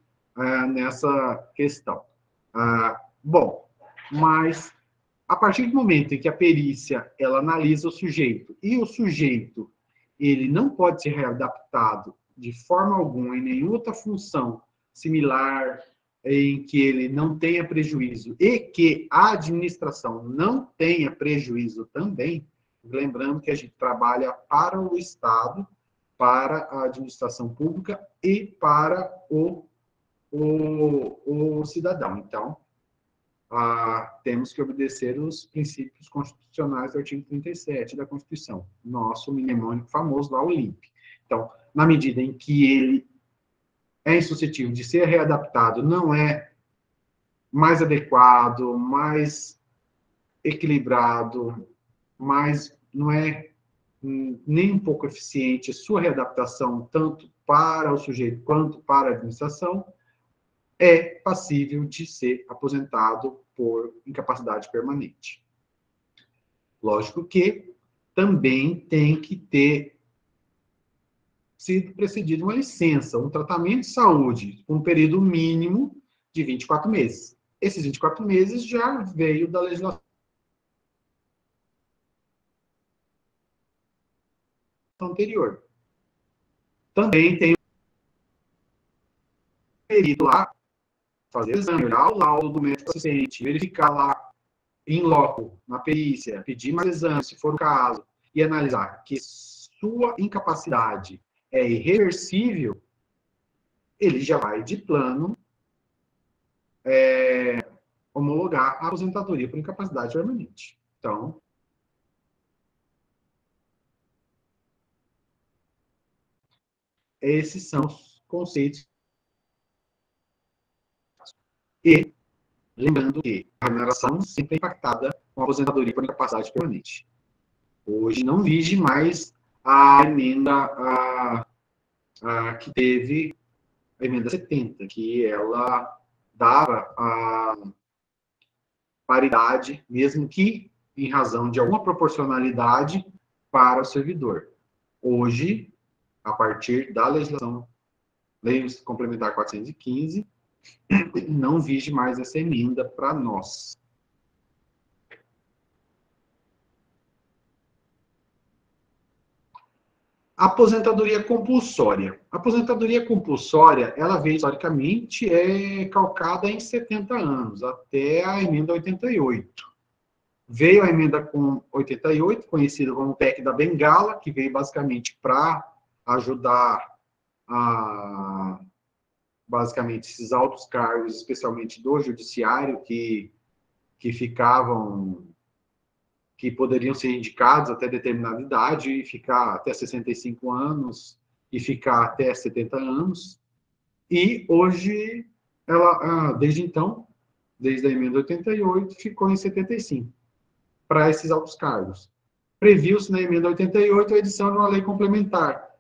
nessa questão. Bom, mas a partir do momento em que a perícia ela analisa o sujeito, e o sujeito ele não pode ser readaptado de forma alguma em nenhuma outra função similar em que ele não tenha prejuízo e que a administração não tenha prejuízo também, lembrando que a gente trabalha para o Estado, para a administração pública e para o cidadão. Então, temos que obedecer os princípios constitucionais do artigo 37 da Constituição, nosso mnemônico famoso lá, o LIMP. Então, na medida em que ele é insuscetível de ser readaptado, não é mais adequado, mais equilibrado, mas não é nem um pouco eficiente sua readaptação, tanto para o sujeito quanto para a administração, é passível de ser aposentado por incapacidade permanente. Lógico que também tem que ter sido precedido uma licença, um tratamento de saúde, com um período mínimo de 24 meses. Esses 24 meses já veio da legislação anterior. Também tem um período lá, fazer exame, olhar o laudo do médico assistente, verificar lá em loco, na perícia, pedir mais exames, se for o caso, e analisar que sua incapacidade é irreversível, ele já vai de plano homologar a aposentadoria por incapacidade permanente. Então, esses são os conceitos. E, lembrando que a remuneração sempre é impactada com a aposentadoria por incapacidade permanente. Hoje não vige mais a emenda que teve, a emenda 70, que ela dava a paridade, mesmo que em razão de alguma proporcionalidade para o servidor. Hoje, a partir da legislação, Lei Complementar 415, não vige mais essa emenda para nós. Aposentadoria compulsória. A aposentadoria compulsória, ela veio historicamente calcada em 70 anos, até a emenda 88. Veio a emenda com 88, conhecida como PEC da Bengala, que veio basicamente para ajudar basicamente esses altos cargos, especialmente do judiciário, que poderiam ser indicados até determinada idade e ficar até 65 anos e ficar até 70 anos. E hoje, desde então, desde a emenda 88, ficou em 75 para esses altos cargos. Previu-se na emenda 88 a edição de uma lei complementar,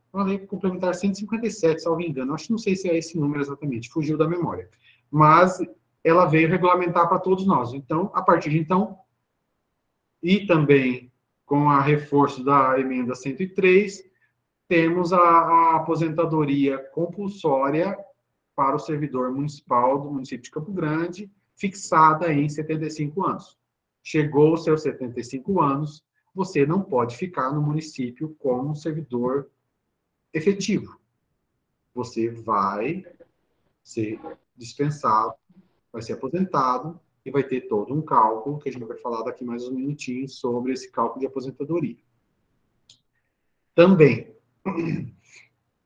157, salvo engano. Não sei se é esse número exatamente, fugiu da memória. Mas ela veio regulamentar para todos nós. Então, a partir de então, e também com a reforço da emenda 103, temos a aposentadoria compulsória para o servidor municipal do município de Campo Grande, fixada em 75 anos. Chegou aos seus 75 anos, você não pode ficar no município como servidor efetivo. Você vai ser dispensado, vai ser aposentado e vai ter todo um cálculo, que a gente vai falar daqui mais um minutinho, sobre esse cálculo de aposentadoria. Também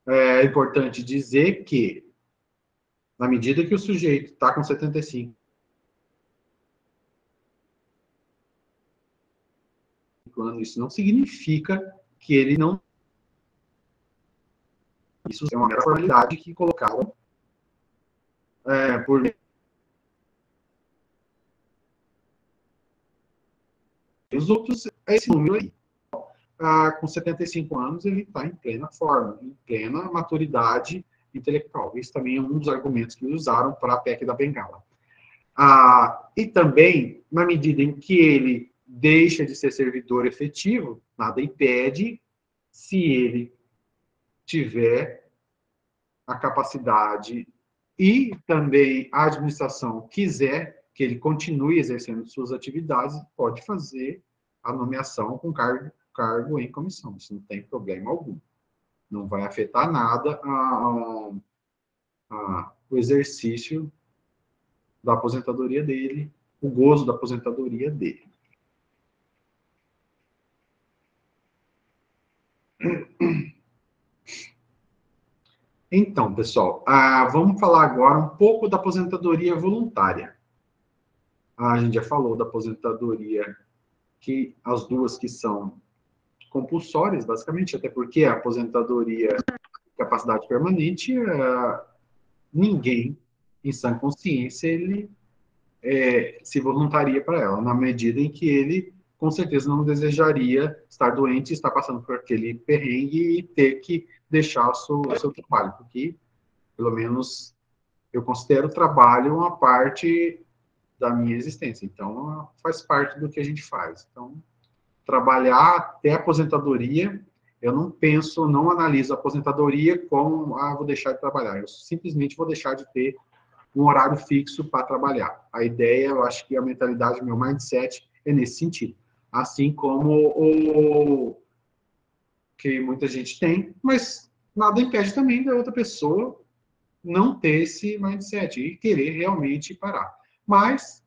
é importante dizer que, na medida que o sujeito está com 75 anos, isso não significa que ele não Isso é uma mera formalidade que colocaram por os outros, esse número aí. Com 75 anos, ele está em plena forma, em plena maturidade intelectual. Esse também é um dos argumentos que usaram para a PEC da Bengala. E também, na medida em que ele deixa de ser servidor efetivo, nada impede, se ele tiver a capacidade e também a administração quiser que ele continue exercendo suas atividades, pode fazer a nomeação com cargo em comissão. Isso não tem problema algum. Não vai afetar nada o exercício da aposentadoria dele, o gozo da aposentadoria dele. Então, pessoal, vamos falar agora um pouco da aposentadoria voluntária. A gente já falou da aposentadoria, que as duas que são compulsórias, basicamente, até porque a aposentadoria de capacidade permanente, ninguém, em sã consciência, ele se voluntaria para ela, na medida em que ele, com certeza, não desejaria estar doente, estar passando por aquele perrengue e ter que deixar o seu trabalho, porque, pelo menos, eu considero o trabalho uma parte da minha existência, então, faz parte do que a gente faz. Então, trabalhar até a aposentadoria, eu não analiso a aposentadoria como, vou deixar de trabalhar, eu simplesmente vou deixar de ter um horário fixo para trabalhar. A ideia, eu acho que a mentalidade, meu mindset é nesse sentido. Assim como o que muita gente tem, mas nada impede também da outra pessoa não ter esse mindset e querer realmente parar. Mas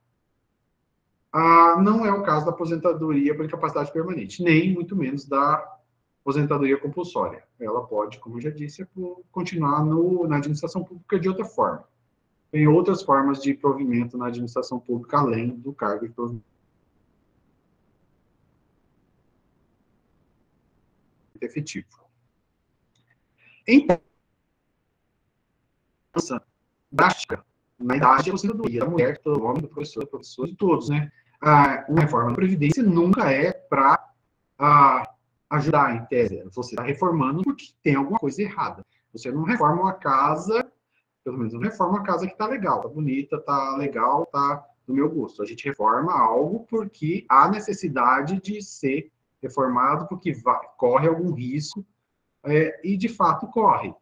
não é o caso da aposentadoria por incapacidade permanente, nem muito menos da aposentadoria compulsória. Ela pode, como eu já disse, continuar na administração pública de outra forma. Tem outras formas de provimento na administração pública, além do cargo de provimento efetivo. Então, drástica, na idade de aposentadoria da mulher, do homem, do professor, de todos, né? Uma reforma da Previdência nunca é para ajudar, em tese. Você está reformando porque tem alguma coisa errada. Você não reforma uma casa, pelo menos não reforma uma casa que está legal, está bonita, está legal, está do meu gosto. A gente reforma algo porque há necessidade de ser reformado, porque corre algum risco, e de fato corre.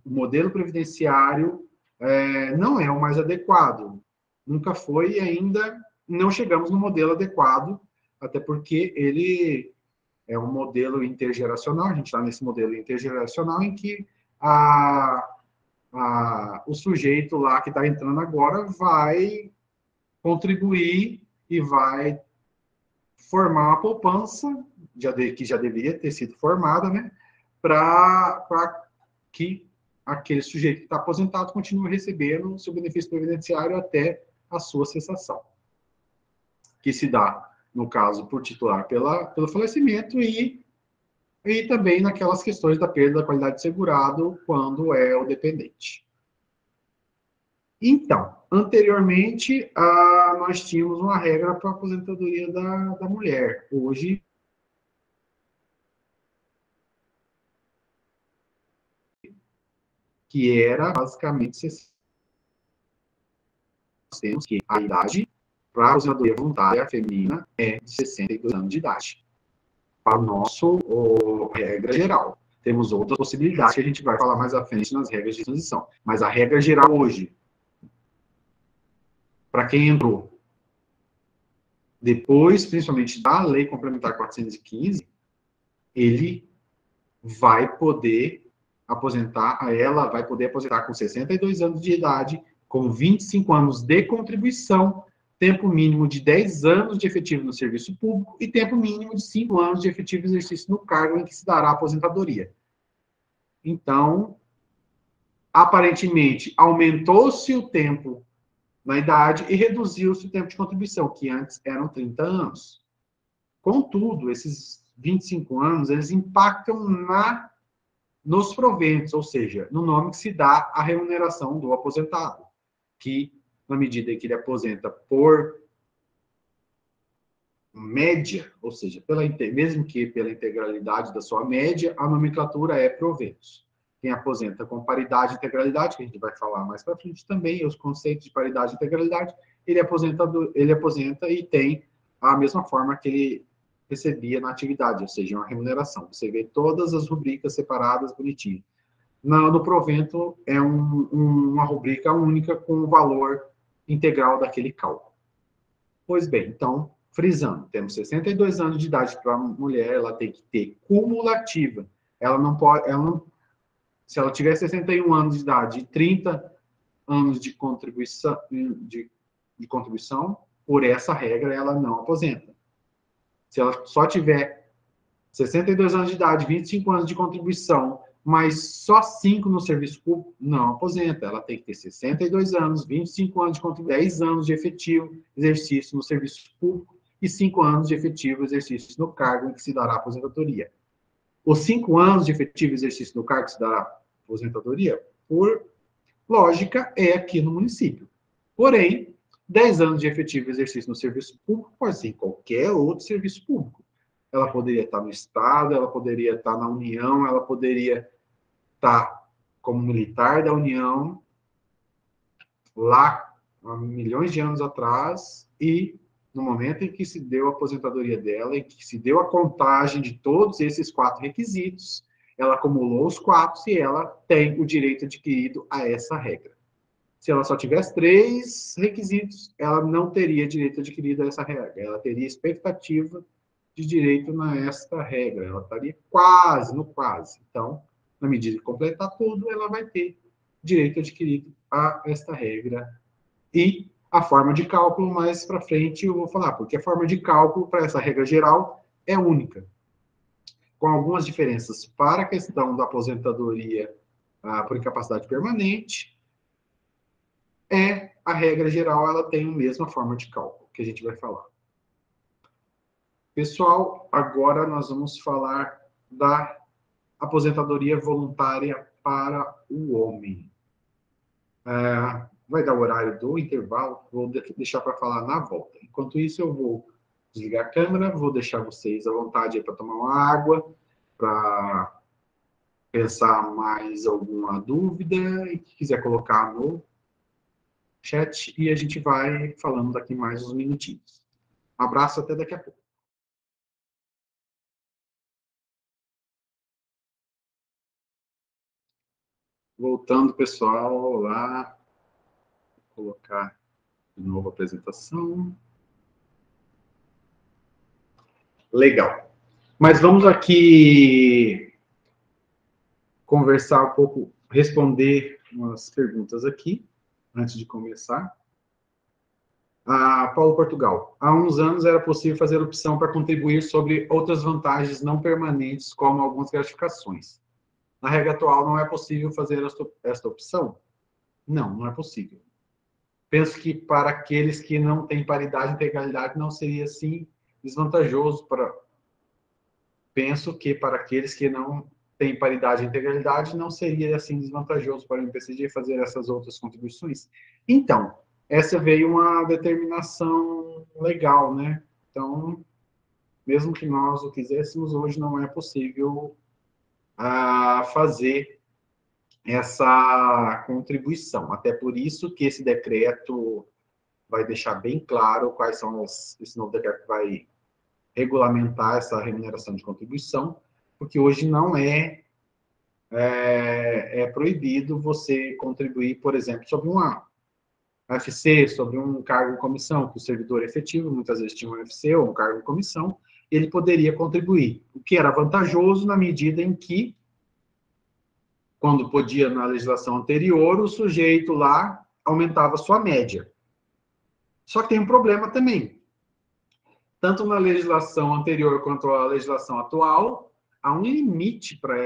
O modelo previdenciário não é o mais adequado. Nunca foi e ainda não chegamos no modelo adequado, até porque ele é um modelo intergeracional, a gente está nesse modelo intergeracional em que o sujeito lá que está entrando agora vai contribuir e vai formar uma poupança, que já deveria ter sido formada, né, para que aquele sujeito que está aposentado continue recebendo o seu benefício previdenciário até a sua cessação, que se dá, no caso, por titular pelo falecimento e também naquelas questões da perda da qualidade de segurado quando é o dependente. Então, anteriormente, nós tínhamos uma regra para a aposentadoria da mulher. Hoje, que era basicamente, nós temos que a idade para a aposentadoria voluntária feminina é de 62 anos de idade. Para o nosso regra geral. Temos outras possibilidades que a gente vai falar mais à frente nas regras de transição. Mas a regra geral hoje, para quem entrou depois, principalmente da Lei Complementar 415, ele vai poder aposentar, ela vai poder aposentar com 62 anos de idade, com 25 anos de contribuição, tempo mínimo de 10 anos de efetivo no serviço público e tempo mínimo de 5 anos de efetivo exercício no cargo em que se dará a aposentadoria. Então, aparentemente, aumentou-se o tempo na idade e reduziu-se o tempo de contribuição, que antes eram 30 anos. Contudo, esses 25 anos, eles impactam nos proventos, ou seja, no nome que se dá à remuneração do aposentado, que, na medida em que ele aposenta por média, ou seja, mesmo que pela integralidade da sua média, a nomenclatura é proventos. Quem aposenta com paridade e integralidade, que a gente vai falar mais para frente também, os conceitos de paridade e integralidade, ele aposenta e tem a mesma forma que ele recebia na atividade, ou seja, uma remuneração. Você vê todas as rubricas separadas, bonitinho. No provento, é uma rubrica única com o valor integral daquele cálculo. Pois bem, então, frisando, temos 62 anos de idade para a mulher, ela tem que ter cumulativa. Ela não pode, se ela tiver 61 anos de idade e 30 anos de contribuição, por essa regra, ela não aposenta. Se ela só tiver 62 anos de idade, 25 anos de contribuição, mas só 5 no serviço público, não aposenta. Ela tem que ter 62 anos, 25 anos de contribuição, 10 anos de efetivo exercício no serviço público e 5 anos de efetivo exercício no cargo em que se dará a aposentadoria. Os 5 anos de efetivo exercício no cargo que se dará a aposentadoria, por lógica, é aqui no município. Porém, 10 anos de efetivo exercício no serviço público pode ser em qualquer outro serviço público. Ela poderia estar no Estado, ela poderia estar na União, ela poderia estar como militar da União, lá há milhões de anos atrás, e no momento em que se deu a aposentadoria dela, em que se deu a contagem de todos esses 4 requisitos, ela acumulou os 4 e ela tem o direito adquirido a essa regra. Se ela só tivesse 3 requisitos, ela não teria direito adquirido a essa regra. Ela teria expectativa de direito nesta regra. Ela estaria quase, no quase. Então, na medida de completar tudo, ela vai ter direito adquirido a esta regra. E a forma de cálculo, mais para frente eu vou falar, porque a forma de cálculo para essa regra geral é única, com algumas diferenças para a questão da aposentadoria por incapacidade permanente. A regra geral, ela tem a mesma forma de cálculo, que a gente vai falar. Pessoal, agora nós vamos falar da aposentadoria voluntária para o homem. Vai dar o horário do intervalo, vou deixar para falar na volta. Enquanto isso, eu vou desligar a câmera, vou deixar vocês à vontade para tomar uma água, para pensar mais alguma dúvida, e que quiser colocar no chat, e a gente vai falando daqui mais uns minutinhos. Um abraço, até daqui a pouco. Voltando, pessoal, olá. Vou colocar de novo a apresentação. Legal. Mas vamos aqui conversar um pouco, responder umas perguntas aqui, antes de começar. Paulo Portugal. Há uns anos era possível fazer opção para contribuir sobre outras vantagens não permanentes, como algumas gratificações. Na regra atual, não é possível fazer esta opção? Não, não é possível. Penso que para aqueles que não têm paridade e integralidade, não seria, assim, desvantajoso para... Penso que para aqueles que não têm paridade e integralidade, não seria, assim, desvantajoso para o MPCG fazer essas outras contribuições. Então, essa veio uma determinação legal, né? Então, mesmo que nós o quiséssemos, hoje não é possível fazer essa contribuição. Até por isso que esse decreto vai deixar bem claro quais são esse novo decreto vai regulamentar essa remuneração de contribuição, porque hoje não é proibido você contribuir, por exemplo, sobre uma UFC, sobre um cargo em comissão, que o servidor efetivo, muitas vezes tinha um UFC ou um cargo em comissão, ele poderia contribuir, o que era vantajoso na medida em que, quando podia na legislação anterior, o sujeito lá aumentava a sua média. Só que tem um problema também. Tanto na legislação anterior quanto a legislação atual, há um limite para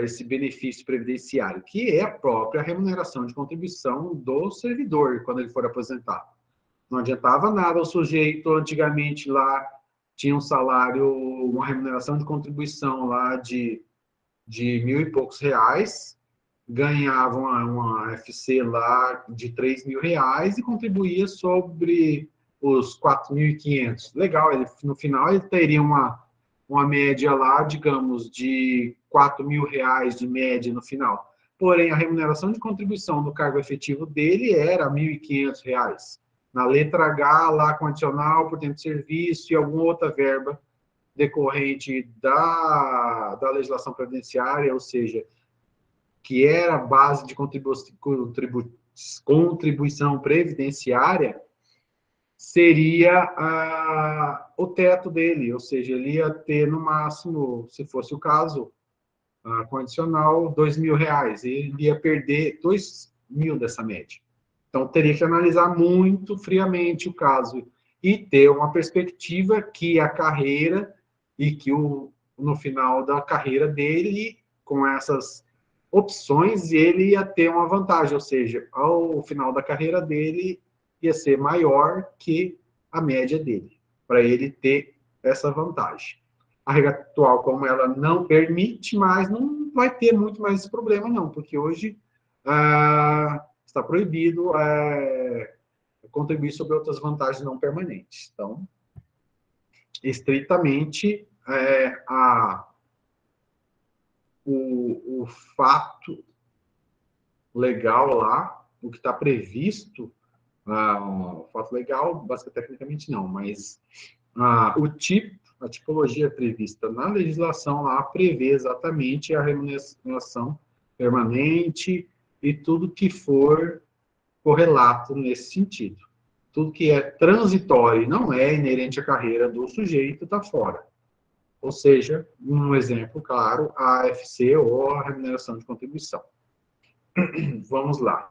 esse benefício previdenciário, que é a própria remuneração de contribuição do servidor, quando ele for aposentado. Não adiantava nada o sujeito, antigamente, lá, tinha um salário, uma remuneração de contribuição lá de de 1.000 e poucos reais, ganhava uma FC lá de 3.000 reais e contribuía sobre os 4.500. Legal, no final ele teria uma média lá, digamos, de 4.000 reais de média no final. Porém, a remuneração de contribuição do cargo efetivo dele era 1.500 reais. Na letra H, lá com adicional por tempo de serviço e alguma outra verba decorrente da legislação previdenciária, ou seja, que era a base de contribuição previdenciária, seria o teto dele, ou seja, ele ia ter no máximo, se fosse o caso, condicional, 2.000 reais, e ele ia perder 2.000 dessa média. Então, teria que analisar muito friamente o caso e ter uma perspectiva que a carreira e que no final da carreira dele, com essas opções, ele ia ter uma vantagem, ou seja, ao final da carreira dele, ia ser maior que a média dele, para ele ter essa vantagem. A regra atual, como ela não permite mais, não vai ter muito mais esse problema, não, porque hoje está proibido contribuir sobre outras vantagens não permanentes. Então, estritamente, o fato legal lá, o que está previsto, o fato legal, básica tecnicamente não, mas o tipo, a tipologia prevista na legislação lá prevê exatamente a remuneração permanente e tudo que for correlato nesse sentido. Tudo que é transitório e não é inerente à carreira do sujeito está fora. Ou seja, um exemplo claro, a AFC ou a remuneração de contribuição. Vamos lá.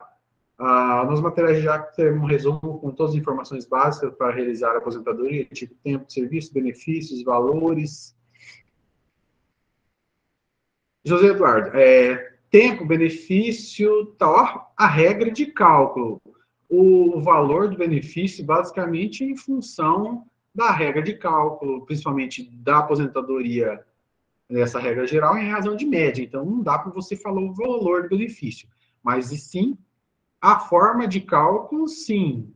Nos materiais já temos um resumo com todas as informações básicas para realizar a aposentadoria, tipo tempo de serviço, benefícios, valores. José Eduardo, tempo, benefício, tal, a regra de cálculo. O valor do benefício, basicamente, em função da regra de cálculo, principalmente da aposentadoria, essa regra geral, em razão de média. Então, não dá para você falar o valor do benefício, mas, e sim, a forma de cálculo, sim,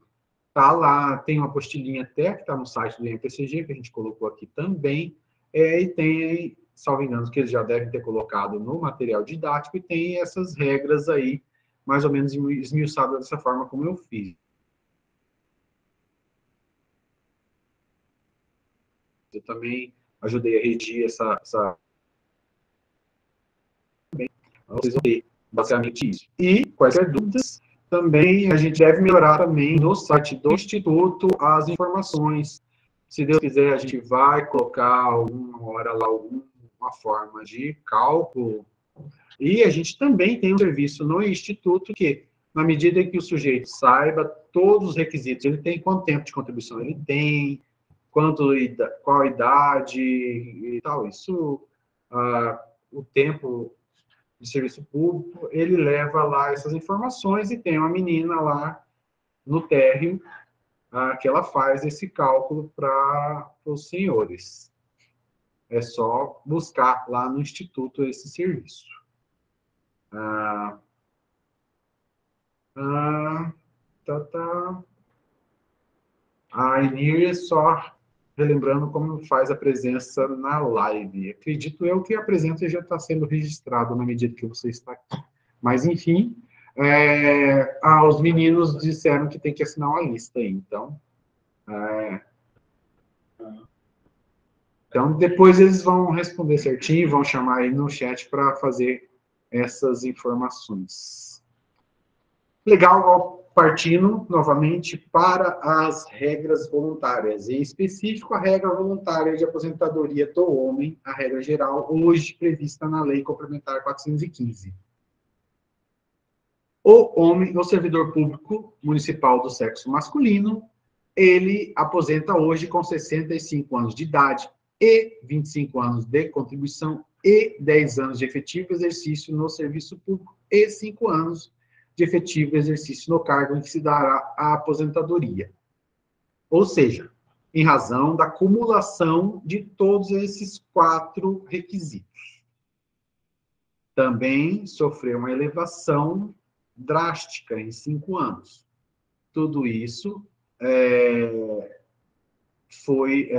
está lá, tem uma apostilinha até, que está no site do INPCG, que a gente colocou aqui também, e tem, salvo engano, que eles já devem ter colocado no material didático, e tem essas regras aí, mais ou menos esmiuçadas dessa forma como eu fiz. Eu também ajudei a redigir essa... Vocês vão ter basicamente isso. E, quaisquer dúvidas, também a gente deve melhorar também no site do Instituto as informações. Se Deus quiser, a gente vai colocar alguma hora lá alguma forma de cálculo. E a gente também tem um serviço no Instituto que, na medida em que o sujeito saiba todos os requisitos, ele tem quanto tempo de contribuição ele tem, qual a idade e tal. Isso, o tempo de serviço público, ele leva lá essas informações e tem uma menina lá no térreo que ela faz esse cálculo para os senhores. É só buscar lá no Instituto esse serviço. A Enir só relembrando como faz a presença na live. Acredito eu que a presença já está sendo registrada na medida que você está aqui. Mas, enfim, os meninos disseram que tem que assinar uma lista aí. Então, depois eles vão responder certinho, vão chamar aí no chat para fazer essas informações. Legal, partindo novamente para as regras voluntárias, em específico a regra voluntária de aposentadoria do homem, a regra geral, hoje prevista na Lei Complementar 415. O homem, o servidor público municipal do sexo masculino, ele aposenta hoje com 65 anos de idade e 25 anos de contribuição e 10 anos de efetivo exercício no serviço público e 5 anos de efetivo exercício no cargo em que se dará a aposentadoria. Ou seja, em razão da acumulação de todos esses 4 requisitos. também sofreu uma elevação drástica em 5 anos. Tudo isso foi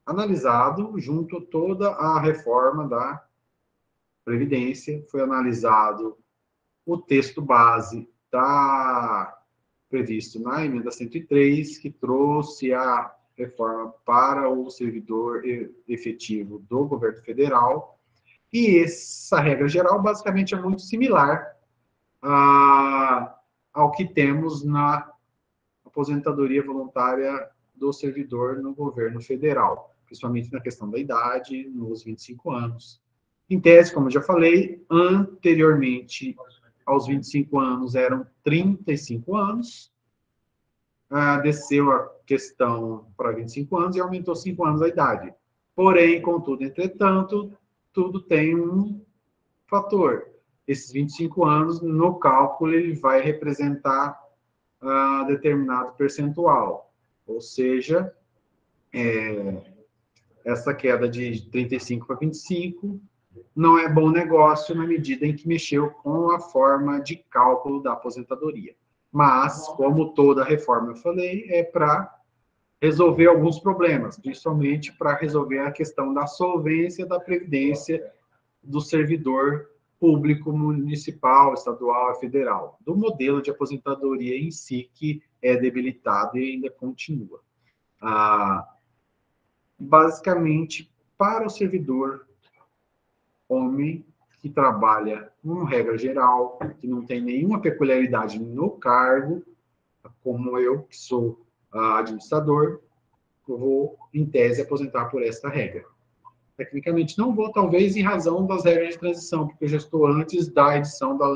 analisado junto a toda a reforma da Previdência, foi analisado o texto base previsto na emenda 103, que trouxe a reforma para o servidor efetivo do governo federal, e essa regra geral basicamente é muito similar ao que temos na aposentadoria voluntária do servidor no governo federal, principalmente na questão da idade, nos 25 anos. Em tese, como eu já falei, anteriormente aos 25 anos eram 35 anos, desceu a questão para 25 anos e aumentou 5 anos a idade. Porém, contudo, entretanto, tudo tem um fator. Esses 25 anos, no cálculo, ele vai representar determinado percentual. Ou seja, essa queda de 35 para 25 não é bom negócio na medida em que mexeu com a forma de cálculo da aposentadoria. Mas, como toda reforma eu falei, é para resolver alguns problemas, principalmente para resolver a questão da solvência da previdência do servidor público municipal, estadual e federal, do modelo de aposentadoria em si, que é debilitado e ainda continua. Basicamente, para o servidor homem que trabalha, com regra geral, que não tem nenhuma peculiaridade no cargo, como eu, que sou administrador, eu vou, em tese, aposentar por esta regra. Tecnicamente, não vou, talvez, em razão das regras de transição, porque eu já estou antes da edição da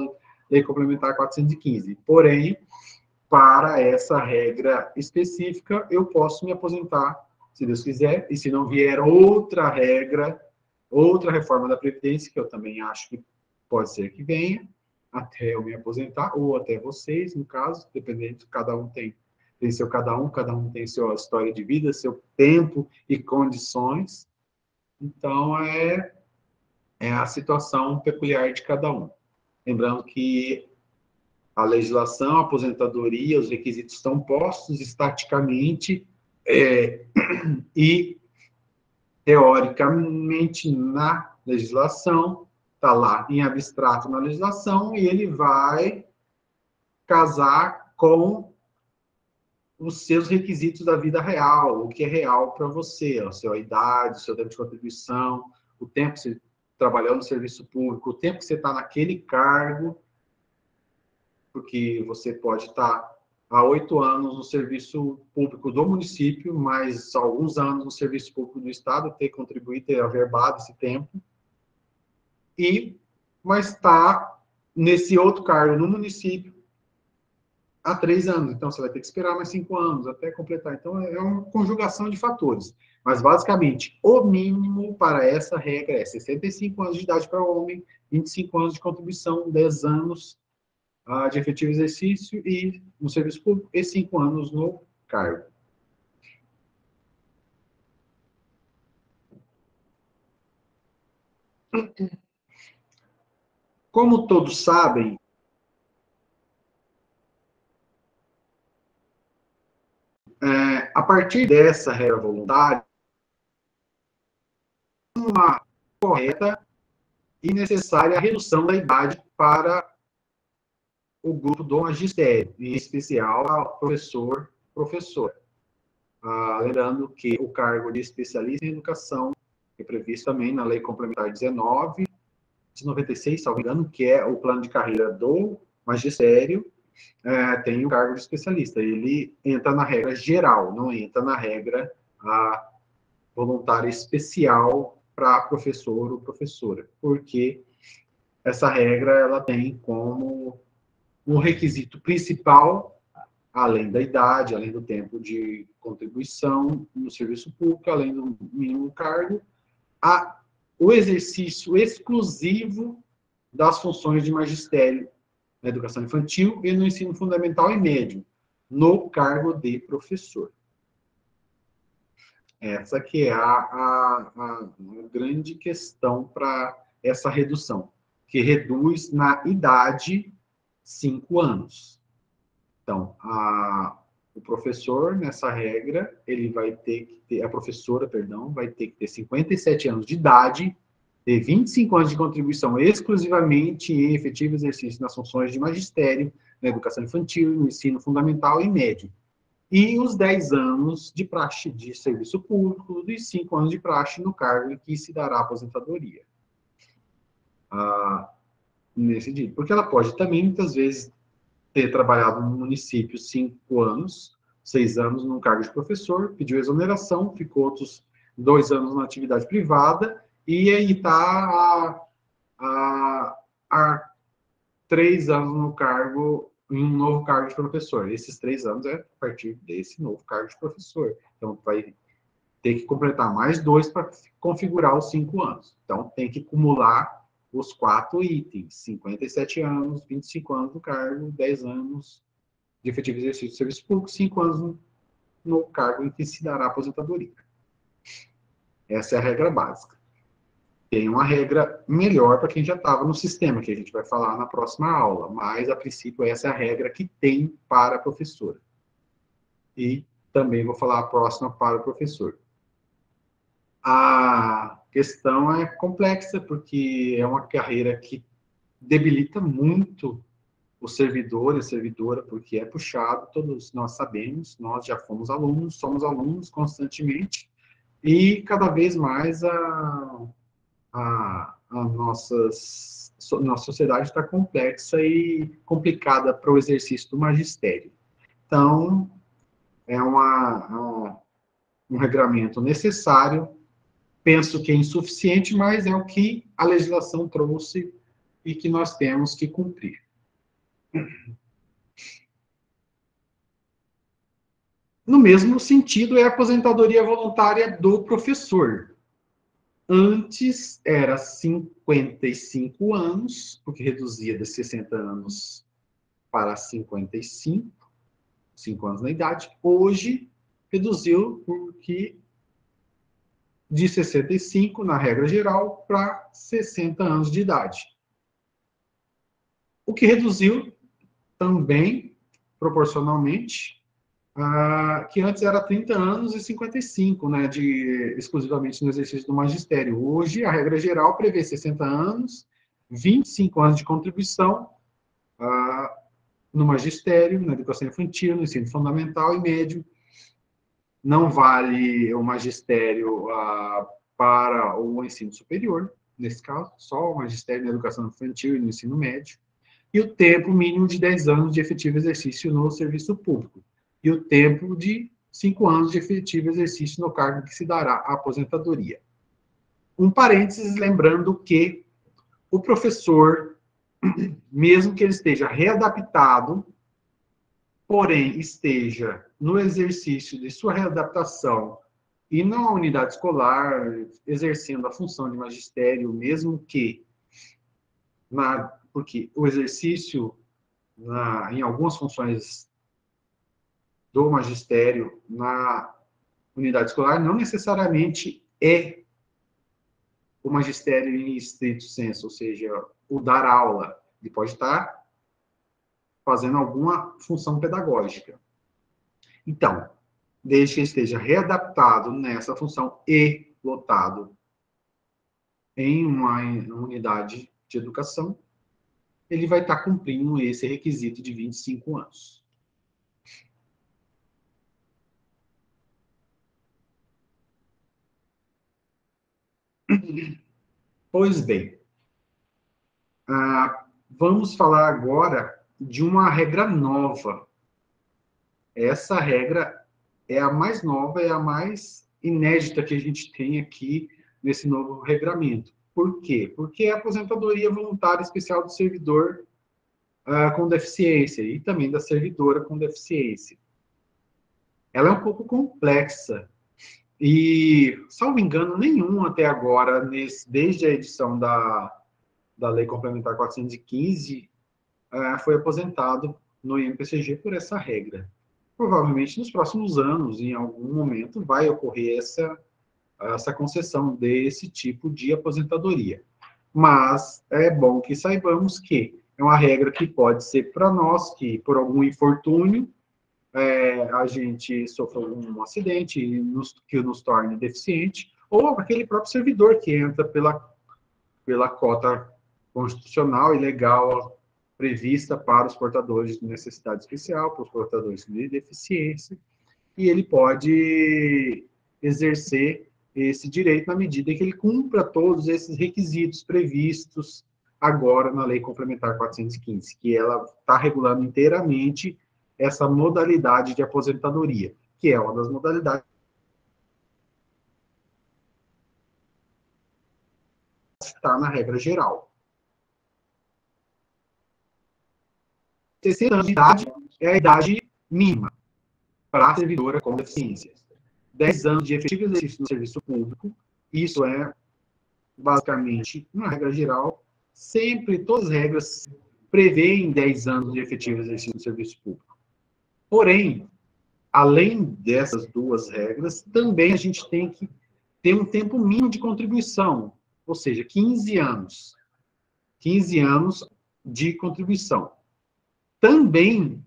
Lei Complementar 415. Porém, para essa regra específica, eu posso me aposentar, se Deus quiser, e se não vier outra regra, outra reforma da Previdência, que eu também acho que pode ser que venha, até eu me aposentar, ou até vocês, no caso, dependendo, cada um tem seu cada um tem sua história de vida, seu tempo e condições. Então, é a situação peculiar de cada um. Lembrando que a legislação, a aposentadoria, os requisitos estão postos estaticamente e, teoricamente, na legislação, está lá em abstrato na legislação, e ele vai casar com os seus requisitos da vida real, o que é real para você, a sua idade, o seu tempo de contribuição, o tempo que você trabalhou no serviço público, o tempo que você está naquele cargo, porque você pode estar há 8 anos no serviço público do município, mais alguns anos no serviço público do Estado, ter contribuído, ter averbado esse tempo, mas está nesse outro cargo no município há 3 anos. Então, você vai ter que esperar mais 5 anos até completar. Então, é uma conjugação de fatores. Mas, basicamente, o mínimo para essa regra é 65 anos de idade para o homem, 25 anos de contribuição, 10 anos de efetivo exercício e no serviço público e 5 anos no cargo. Como todos sabem, a partir dessa regra voluntária, uma correta e necessária redução da idade para o grupo do magistério, em especial a professor. Lembrando que o cargo de especialista em educação é previsto também na Lei Complementar 19 de 96, salvo engano, que é o plano de carreira do magistério, tem o cargo de especialista. Ele entra na regra geral, não entra na regra voluntária especial para professor ou professora, porque essa regra ela tem como um requisito principal, além da idade, além do tempo de contribuição no serviço público, além do mínimo cargo, o exercício exclusivo das funções de magistério na educação infantil e no ensino fundamental e médio, no cargo de professor. Essa que é a grande questão para essa redução, que reduz na idade 5 anos. Então, o professor, nessa regra, ele vai ter que ter, a professora, perdão, vai ter que ter 57 anos de idade, ter 25 anos de contribuição exclusivamente em efetivo exercício nas funções de magistério, na educação infantil, no ensino fundamental e médio. E os 10 anos de praxe de serviço público e 5 anos de praxe no cargo em que se dará aposentadoria. Nesse dia. Porque ela pode também, muitas vezes, ter trabalhado no município 5 anos, 6 anos num cargo de professor, pediu exoneração, ficou outros 2 anos na atividade privada, e aí está há 3 anos no cargo, em um novo cargo de professor. Esses 3 anos é a partir desse novo cargo de professor. Então, vai ter que completar mais 2 para configurar os 5 anos. Então, tem que acumular os 4 itens: 57 anos, 25 anos no cargo, 10 anos de efetivo exercício de serviço público, 5 anos no cargo em que se dará aposentadoria. Essa é a regra básica. Tem uma regra melhor para quem já estava no sistema, que a gente vai falar na próxima aula, mas, a princípio, essa é a regra que tem para a professora. E também vou falar a próxima para o professor. A questão é complexa, porque é uma carreira que debilita muito o servidor e a servidora, porque é puxado, todos nós sabemos, nós já fomos alunos, somos alunos constantemente, e cada vez mais nossa sociedade está complexa e complicada para o exercício do magistério. Então, é um regramento necessário. Penso que é insuficiente, mas é o que a legislação trouxe e que nós temos que cumprir. No mesmo sentido, é a aposentadoria voluntária do professor. Antes era 55 anos, porque reduzia de 60 anos para 55, 5 anos na idade. Hoje, reduziu porque de 65, na regra geral, para 60 anos de idade. O que reduziu também, proporcionalmente, que antes era 30 anos e 55, né, exclusivamente no exercício do magistério. Hoje, a regra geral prevê 60 anos, 25 anos de contribuição no magistério, na educação infantil, no ensino fundamental e médio. Não vale o magistério para o ensino superior, nesse caso, só o magistério na educação infantil e no ensino médio. E o tempo mínimo de 10 anos de efetivo exercício no serviço público. E o tempo de 5 anos de efetivo exercício no cargo que se dará a aposentadoria. Um parênteses, lembrando que o professor, mesmo que ele esteja readaptado, porém esteja no exercício de sua readaptação e na unidade escolar, exercendo a função de magistério, mesmo que, porque o exercício em algumas funções do magistério na unidade escolar não necessariamente é o magistério em estrito senso, ou seja, o dar aula. Ele pode estar fazendo alguma função pedagógica. Então, desde que ele esteja readaptado nessa função e lotado em uma unidade de educação, ele vai estar cumprindo esse requisito de 25 anos. Pois bem, vamos falar agora de uma regra nova. Essa regra é a mais nova, é a mais inédita que a gente tem aqui nesse novo regramento. Por quê? Porque é a aposentadoria voluntária especial do servidor com deficiência e também da servidora com deficiência. Ela é um pouco complexa e, salvo engano, nenhum até agora, desde a edição da Lei Complementar 415, foi aposentado no INPCG por essa regra. Provavelmente nos próximos anos, em algum momento, vai ocorrer essa concessão desse tipo de aposentadoria. mas é bom que saibamos que é uma regra que pode ser para nós, que por algum infortúnio, a gente sofreu um acidente que nos torne deficiente, ou aquele próprio servidor que entra pela cota constitucional e legal prevista para os portadores de necessidade especial, para os portadores de deficiência, e ele pode exercer esse direito na medida em que ele cumpra todos esses requisitos previstos agora na Lei Complementar 415, que ela está regulando inteiramente essa modalidade de aposentadoria, que é uma das modalidades que está na regra geral. 60 anos de idade é a idade mínima para a servidora com deficiência. 10 anos de efetivo exercício no serviço público, isso é, basicamente, uma regra geral, sempre, todas as regras prevêem 10 anos de efetivo exercício no serviço público. Porém, além dessas duas regras, também a gente tem que ter um tempo mínimo de contribuição, ou seja, 15 anos. 15 anos de contribuição. Também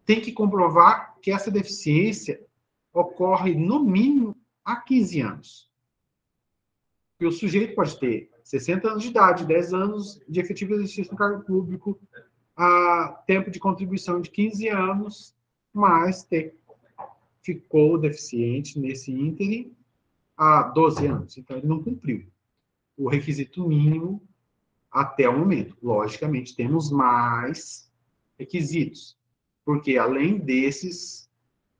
tem que comprovar que essa deficiência ocorre, no mínimo, há 15 anos. E o sujeito pode ter 60 anos de idade, 10 anos de efetivo exercício no cargo público, tempo de contribuição de 15 anos, mas ficou deficiente nesse ínterim há 12 anos. Então, ele não cumpriu o requisito mínimo até o momento. Logicamente, temos mais requisitos, porque além desses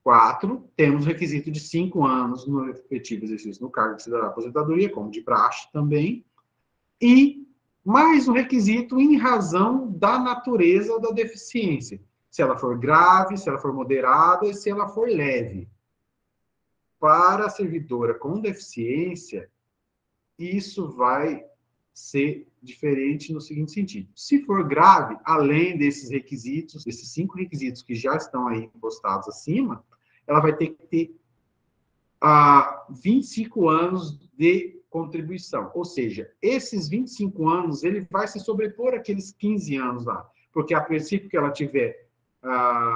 4, temos o requisito de 5 anos no efetivo exercício no cargo de cidadão da aposentadoria, como de praxe também, e mais um requisito em razão da natureza da deficiência. Se ela for grave, se ela for moderada e se ela for leve. Para a servidora com deficiência, isso vai ser diferente no seguinte sentido. Se for grave, além desses requisitos, desses 5 requisitos que já estão aí postados acima, ela vai ter que ter 25 anos de contribuição. Ou seja, esses 25 anos, ele vai se sobrepor àqueles 15 anos lá. Porque, a princípio que ela tiver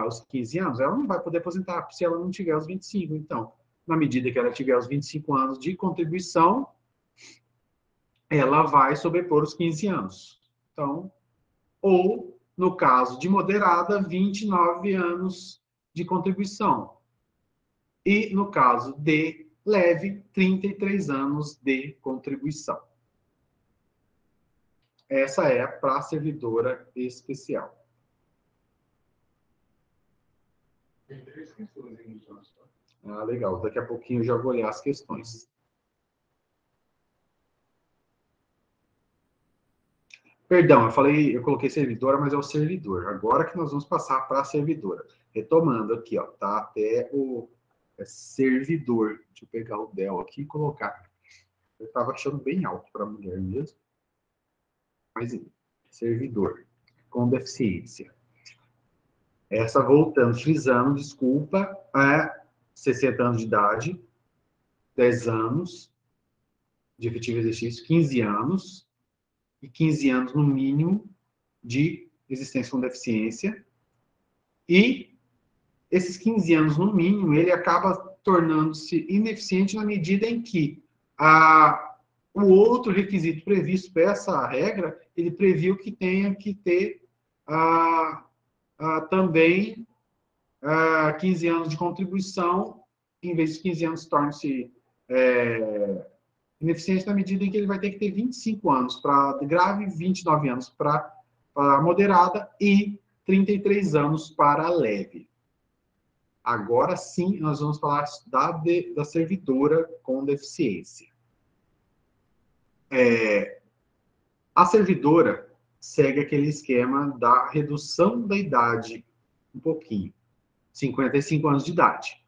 os 15 anos, ela não vai poder aposentar se ela não tiver os 25. Então, na medida que ela tiver os 25 anos de contribuição, ela vai sobrepor os 15 anos. Então, ou, no caso de moderada, 29 anos de contribuição. E, no caso de leve, 33 anos de contribuição. Essa é para a servidora especial. Tem 3 questões em questões. Legal. Daqui a pouquinho eu já vou olhar as questões. Perdão, eu coloquei servidora, mas é o servidor. Agora que nós vamos passar para a servidora. Retomando aqui, ó, tá até o servidor. Deixa eu pegar o Del aqui e colocar. Eu estava achando bem alto para mulher mesmo. Mas, servidor com deficiência. Essa, voltando, frisando, desculpa, 60 anos de idade, 10 anos de efetivo exercício, 15 anos, e 15 anos no mínimo de existência com deficiência. E esses 15 anos no mínimo, ele acaba tornando-se ineficiente na medida em que o outro requisito previsto para essa regra, ele previu que tenha que ter também 15 anos de contribuição, em vez de 15 anos torne-se ineficiente na medida em que ele vai ter que ter 25 anos para grave, 29 anos para moderada e 33 anos para leve. Agora sim, nós vamos falar da servidora com deficiência. A servidora segue aquele esquema da redução da idade um pouquinho. 55 anos de idade.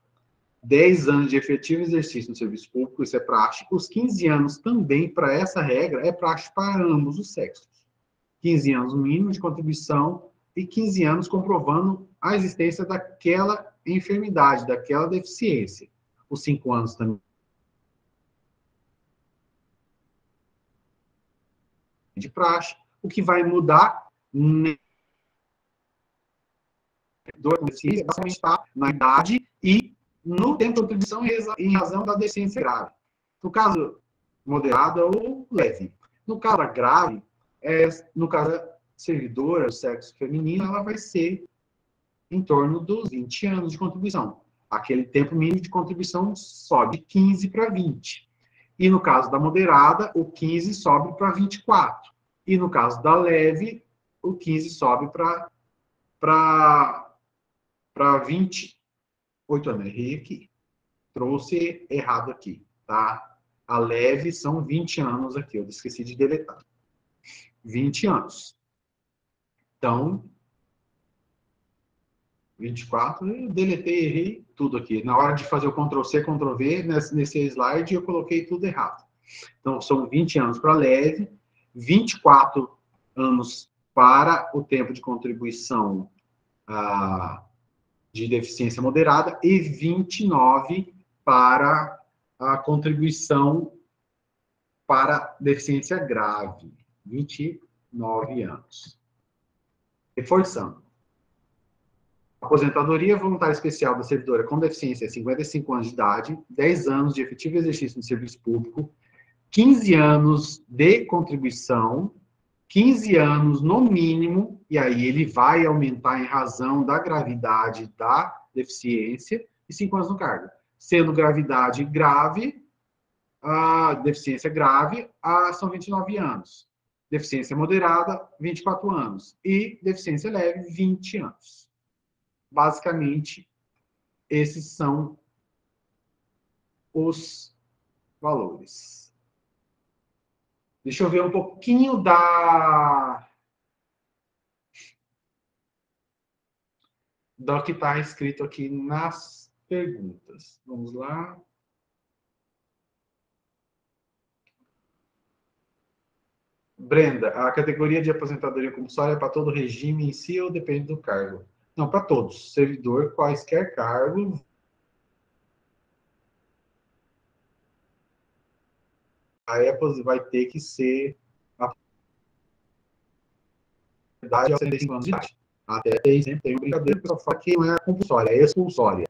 10 anos de efetivo exercício no serviço público, isso é prático. Os 15 anos também, para essa regra, é prático para ambos os sexos. 15 anos mínimo de contribuição e 15 anos comprovando a existência daquela enfermidade, daquela deficiência. Os 5 anos também de praxe. O que vai mudar basicamente está na idade e no tempo de contribuição em razão da deficiência grave. No caso moderada ou leve. No caso grave, no caso da servidora, do sexo feminino, ela vai ser em torno dos 20 anos de contribuição. Aquele tempo mínimo de contribuição sobe de 15 para 20. E no caso da moderada, o 15 sobe para 24. E no caso da leve, o 15 sobe para 28 anos. Errei aqui. Trouxe errado aqui, tá? A leve são 20 anos aqui, eu esqueci de deletar. 20 anos. Então, 24, eu deletei, errei tudo aqui. Na hora de fazer o Ctrl+C, Ctrl+V, nesse slide, eu coloquei tudo errado. Então, são 20 anos para leve, 24 anos para o tempo de contribuição de deficiência moderada e 29 para a contribuição para deficiência grave. 29 anos. Reforçando. Aposentadoria voluntária especial da servidora com deficiência é 55 anos de idade, 10 anos de efetivo exercício no serviço público, 15 anos de contribuição, 15 anos no mínimo, e aí ele vai aumentar em razão da gravidade da deficiência, e 5 anos no cargo. Sendo gravidade grave, a deficiência grave, são 29 anos. Deficiência moderada, 24 anos. E deficiência leve, 20 anos. Basicamente, esses são os valores. Deixa eu ver um pouquinho do que está escrito aqui nas perguntas. Vamos lá. Brenda, a categoria de aposentadoria compulsória é para todo regime em si ou depende do cargo? Não, para todos. Servidor, quaisquer cargo. Aí vai ter que ser a idade aos 65 anos de idade. Até tem um brincadeira, o pessoal fala que não é compulsória, é expulsória.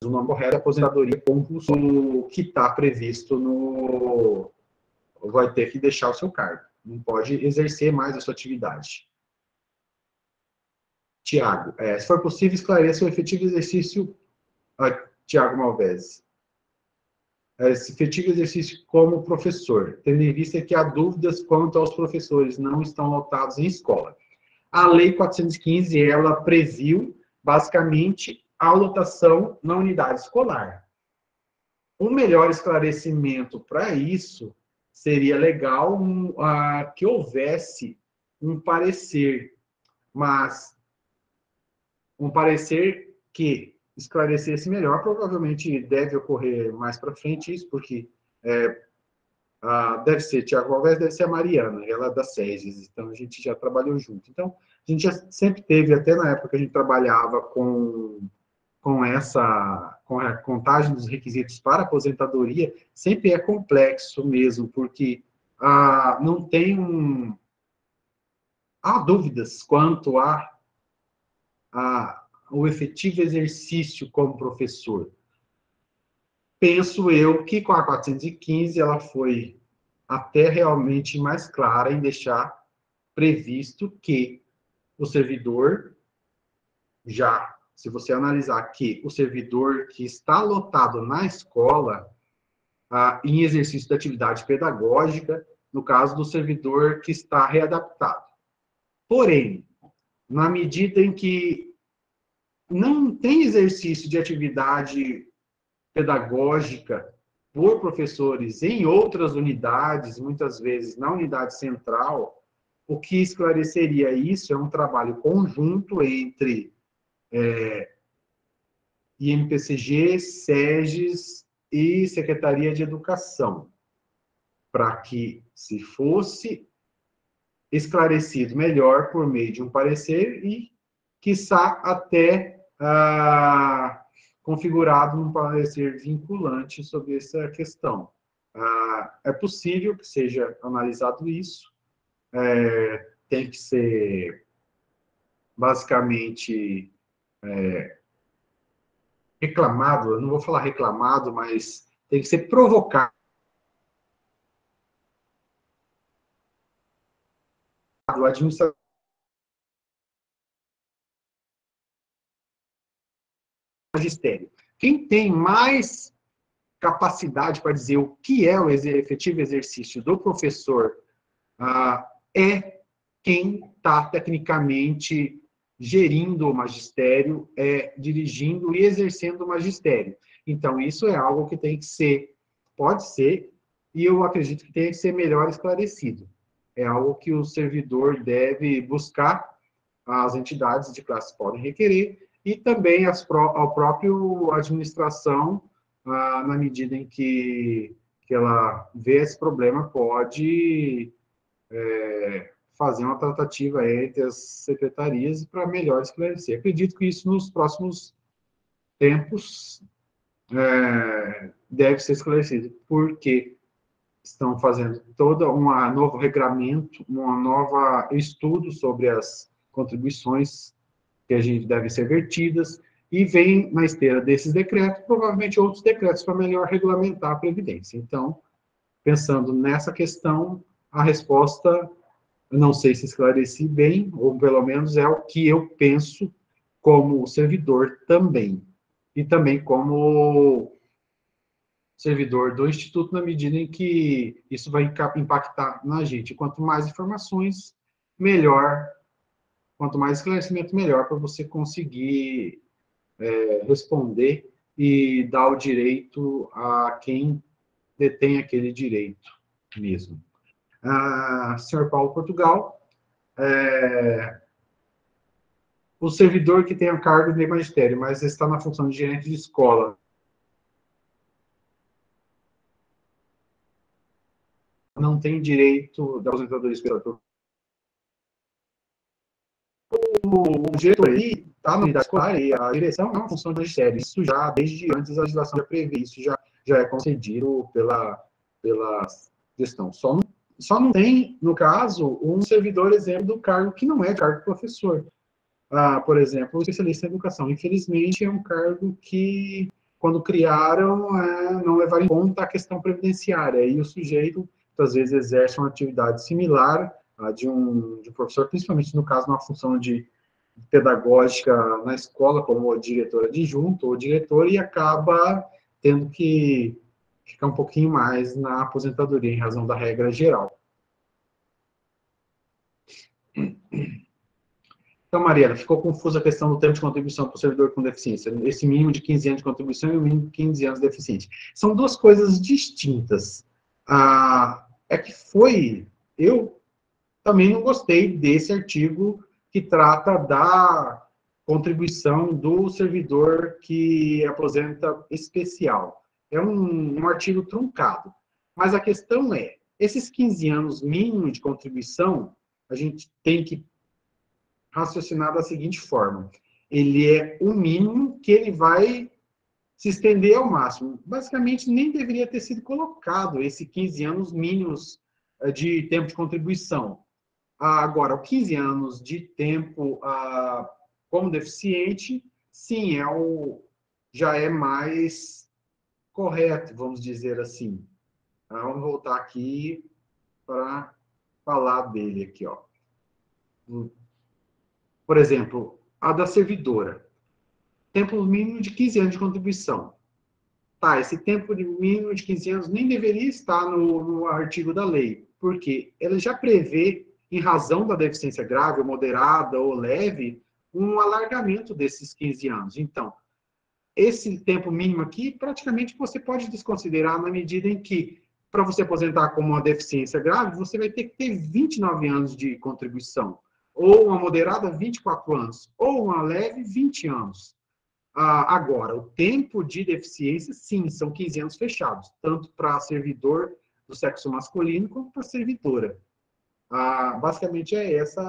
O nome correto é aposentadoria compulsória. O que está previsto no... vai ter que deixar o seu cargo. Não pode exercer mais a sua atividade. Tiago, se for possível, esclareça o efetivo exercício... Tiago Malvese. Esse efetivo exercício como professor, tendo em vista que há dúvidas quanto aos professores não estão lotados em escola. A Lei 415, ela previu, basicamente, a lotação na unidade escolar. O melhor esclarecimento para isso seria legal que houvesse um parecer, mas um parecer que esclarecesse melhor, provavelmente deve ocorrer mais para frente isso, porque deve ser Tiago Alves, deve ser a Mariana, ela é da SEGES, então a gente já trabalhou junto. Então, a gente já sempre teve, até na época que a gente trabalhava com a contagem dos requisitos para aposentadoria, sempre é complexo mesmo, porque não tem há dúvidas quanto o efetivo exercício como professor. Penso eu que com a 415 ela foi até realmente mais clara em deixar previsto que o servidor se você analisar que o servidor que está lotado na escola, em exercício da atividade pedagógica, no caso do servidor que está readaptado. Porém, na medida em que não tem exercício de atividade pedagógica por professores em outras unidades, muitas vezes na unidade central, o que esclareceria isso é um trabalho conjunto entre INPCG, SEGES e Secretaria de Educação, para que, se fosse esclarecido melhor por meio de um parecer e, quiçá, até configurado num parecer vinculante sobre essa questão. É possível que seja analisado isso, tem que ser, basicamente, reclamado, eu não vou falar reclamado, mas tem que ser provocado o administrador magistério. Quem tem mais capacidade para dizer o que é o efetivo exercício do professor é quem está tecnicamente gerindo o magistério, dirigindo e exercendo o magistério. Então, isso é algo que tem que ser, pode ser, e eu acredito que tem que ser melhor esclarecido. É algo que o servidor deve buscar, as entidades de classe podem requerer, e também a própria administração, na medida em que ela vê esse problema, pode fazer uma tratativa entre as secretarias para melhor esclarecer. Acredito que isso, nos próximos tempos, deve ser esclarecido, porque estão fazendo todo um novo regramento, um novo estudo sobre as contribuições que a gente deve ser vertidas, e vem na esteira desses decretos, provavelmente outros decretos para melhor regulamentar a Previdência. Então, pensando nessa questão, a resposta, não sei se esclareci bem, ou pelo menos é o que eu penso como servidor também, e também como servidor do Instituto, na medida em que isso vai impactar na gente. Quanto mais informações, melhor. Quanto mais esclarecimento, melhor, para você conseguir responder e dar o direito a quem detém aquele direito mesmo. Senhor Paulo Portugal, o servidor que tem a cargo de magistério, mas está na função de gerente de escola, não tem direito da aposentadoria especial. O diretor está na unidade escolar e a direção é uma função de magistério. Isso já, desde antes, a legislação já prevê, isso já é concedido pela gestão. Só não tem, no caso, um servidor exemplo do cargo que não é cargo de professor. Por exemplo, o especialista em educação. Infelizmente, é um cargo que, quando criaram, não levaram em conta a questão previdenciária. E o sujeito, às vezes, exerce uma atividade similar à de um professor, principalmente, no caso, numa função de pedagógica na escola, como diretor adjunto ou diretor, e acaba tendo que ficar um pouquinho mais na aposentadoria, em razão da regra geral. Então, Mariana, ficou confusa a questão do tempo de contribuição para o servidor com deficiência. Esse mínimo de 15 anos de contribuição e o mínimo de 15 anos de deficiente. São duas coisas distintas. Eu também não gostei desse artigo que trata da contribuição do servidor que aposenta especial. É um artigo truncado. Mas a questão é, esses 15 anos mínimo de contribuição, a gente tem que raciocinar da seguinte forma: ele é o mínimo que ele vai se estender ao máximo. Basicamente, nem deveria ter sido colocado esse 15 anos mínimos de tempo de contribuição. Agora, o 15 anos de tempo como deficiente, sim, já é mais correto, vamos dizer assim. Vamos voltar aqui para falar dele aqui, ó. Por exemplo, a da servidora. Tempo mínimo de 15 anos de contribuição. Tá, esse tempo mínimo de 15 anos nem deveria estar no artigo da lei, porque ela já prevê, em razão da deficiência grave, ou moderada, ou leve, um alargamento desses 15 anos. Então, esse tempo mínimo aqui, praticamente você pode desconsiderar na medida em que, para você aposentar como uma deficiência grave, você vai ter que ter 29 anos de contribuição, ou uma moderada, 24 anos, ou uma leve, 20 anos. Agora, o tempo de deficiência, sim, são 15 anos fechados, tanto para servidor do sexo masculino, como para servidora. Basicamente é essa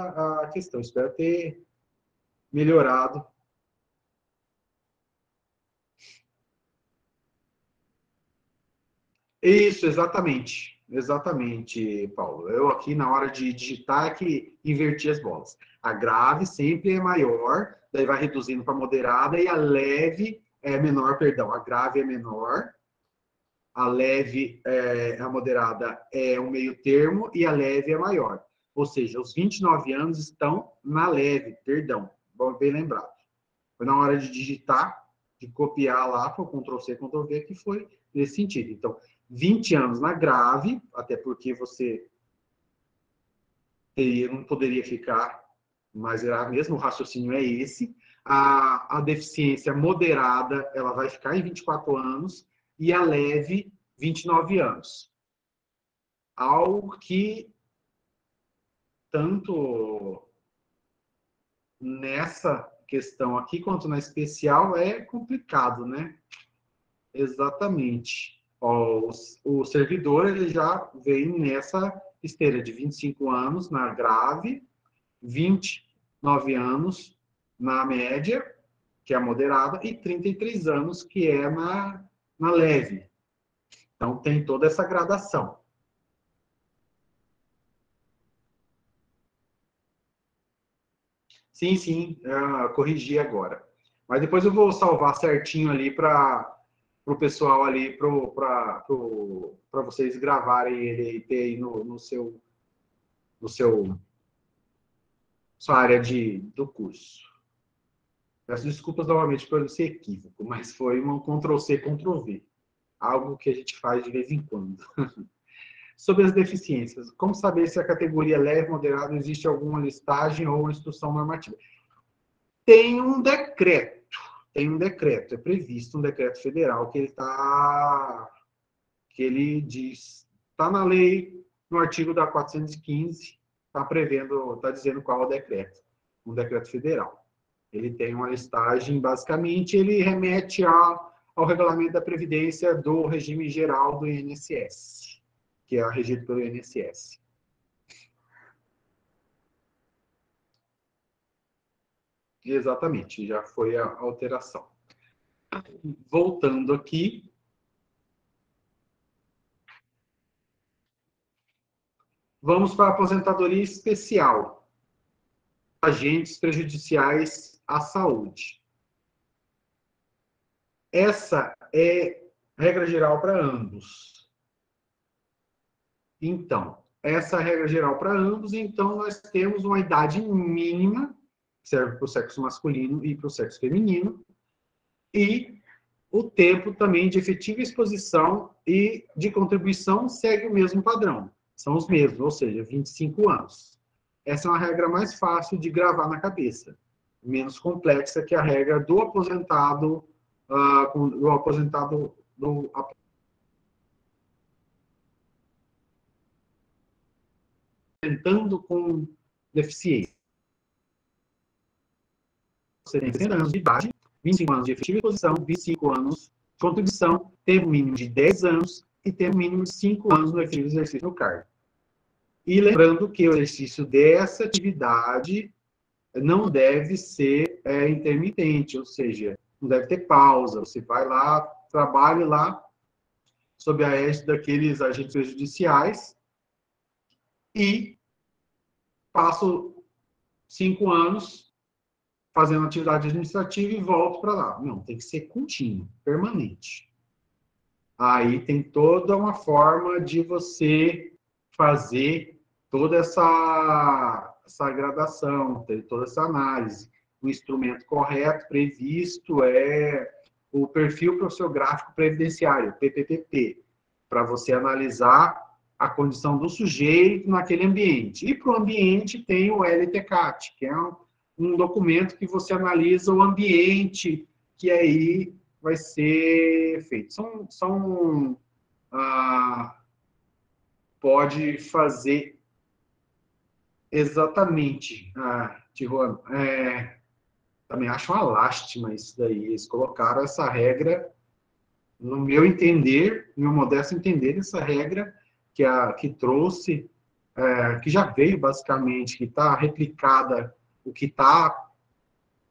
a questão. Espero ter melhorado. Isso, exatamente. Exatamente, Paulo. Eu aqui, na hora de digitar, é que inverti as bolas. A grave sempre é maior, daí vai reduzindo para moderada, e a leve é menor, perdão. A grave é menor, a leve, a moderada é um meio termo, e a leve é maior. Ou seja, os 29 anos estão na leve, perdão. Bom, bem lembrado. Foi na hora de digitar, de copiar lá, foi Ctrl+C, Ctrl+V, que foi nesse sentido. Então, 20 anos na grave, até porque você não poderia ficar mais grave mesmo, o raciocínio é esse. A deficiência moderada, ela vai ficar em 24 anos, e a leve, 29 anos. Algo que, tanto nessa questão aqui, quanto na especial, é complicado, né? Exatamente. Ó, o servidor ele já vem nessa esteira de 25 anos na grave, 29 anos na média, que é a moderada, e 33 anos, que é na leve. Então, tem toda essa gradação. Sim, sim, corrigi agora. Mas depois eu vou salvar certinho ali para o pessoal ali, para vocês gravarem ele e ter aí no seu sua área do curso. Peço desculpas novamente por esse equívoco, mas foi um Ctrl+C, Ctrl+V. Algo que a gente faz de vez em quando. Sobre as deficiências, como saber se a categoria leve, moderada, existe alguma listagem ou instrução normativa? Tem um decreto, é previsto um decreto federal que ele diz, está na lei, no artigo da 415, está dizendo qual é o decreto, um decreto federal. Ele tem uma listagem, basicamente, ele remete ao regulamento da Previdência do regime geral do INSS, que é regido pelo INSS. Exatamente, já foi a alteração. Voltando aqui. Vamos para a aposentadoria especial. Agentes prejudiciais à saúde. Essa é regra geral para ambos. Então, essa regra geral para ambos, então nós temos uma idade mínima, que serve para o sexo masculino e para o sexo feminino, e o tempo também de efetiva exposição e de contribuição segue o mesmo padrão. São os mesmos, ou seja, 25 anos. Essa é uma regra mais fácil de gravar na cabeça, menos complexa que a regra do aposentado, aposentando com deficiência. Você tem 60 anos de idade, 25 anos de efetiva exposição, 25 anos de contribuição, tempo mínimo de 10 anos e tempo mínimo de 5 anos no efetivo exercício do cargo. E lembrando que o exercício dessa atividade não deve ser intermitente, ou seja, não deve ter pausa. Você vai lá, trabalha lá, sob a égide daqueles agentes judiciais, e passo 5 anos fazendo atividade administrativa e volto para lá. Não, tem que ser contínuo, permanente. Aí tem toda uma forma de você fazer toda essa gradação, toda essa análise. O instrumento correto previsto é o perfil profissiográfico previdenciário, PPPP, para você analisar a condição do sujeito naquele ambiente. E para o ambiente tem o LTCAT, que é um documento que você analisa o ambiente que aí vai ser feito. Pode fazer exatamente, Tijuana, também acho uma lástima isso daí. Eles colocaram essa regra, no meu entender, no meu modesto entender, essa regra que trouxe, que já veio basicamente, que está replicada, o que está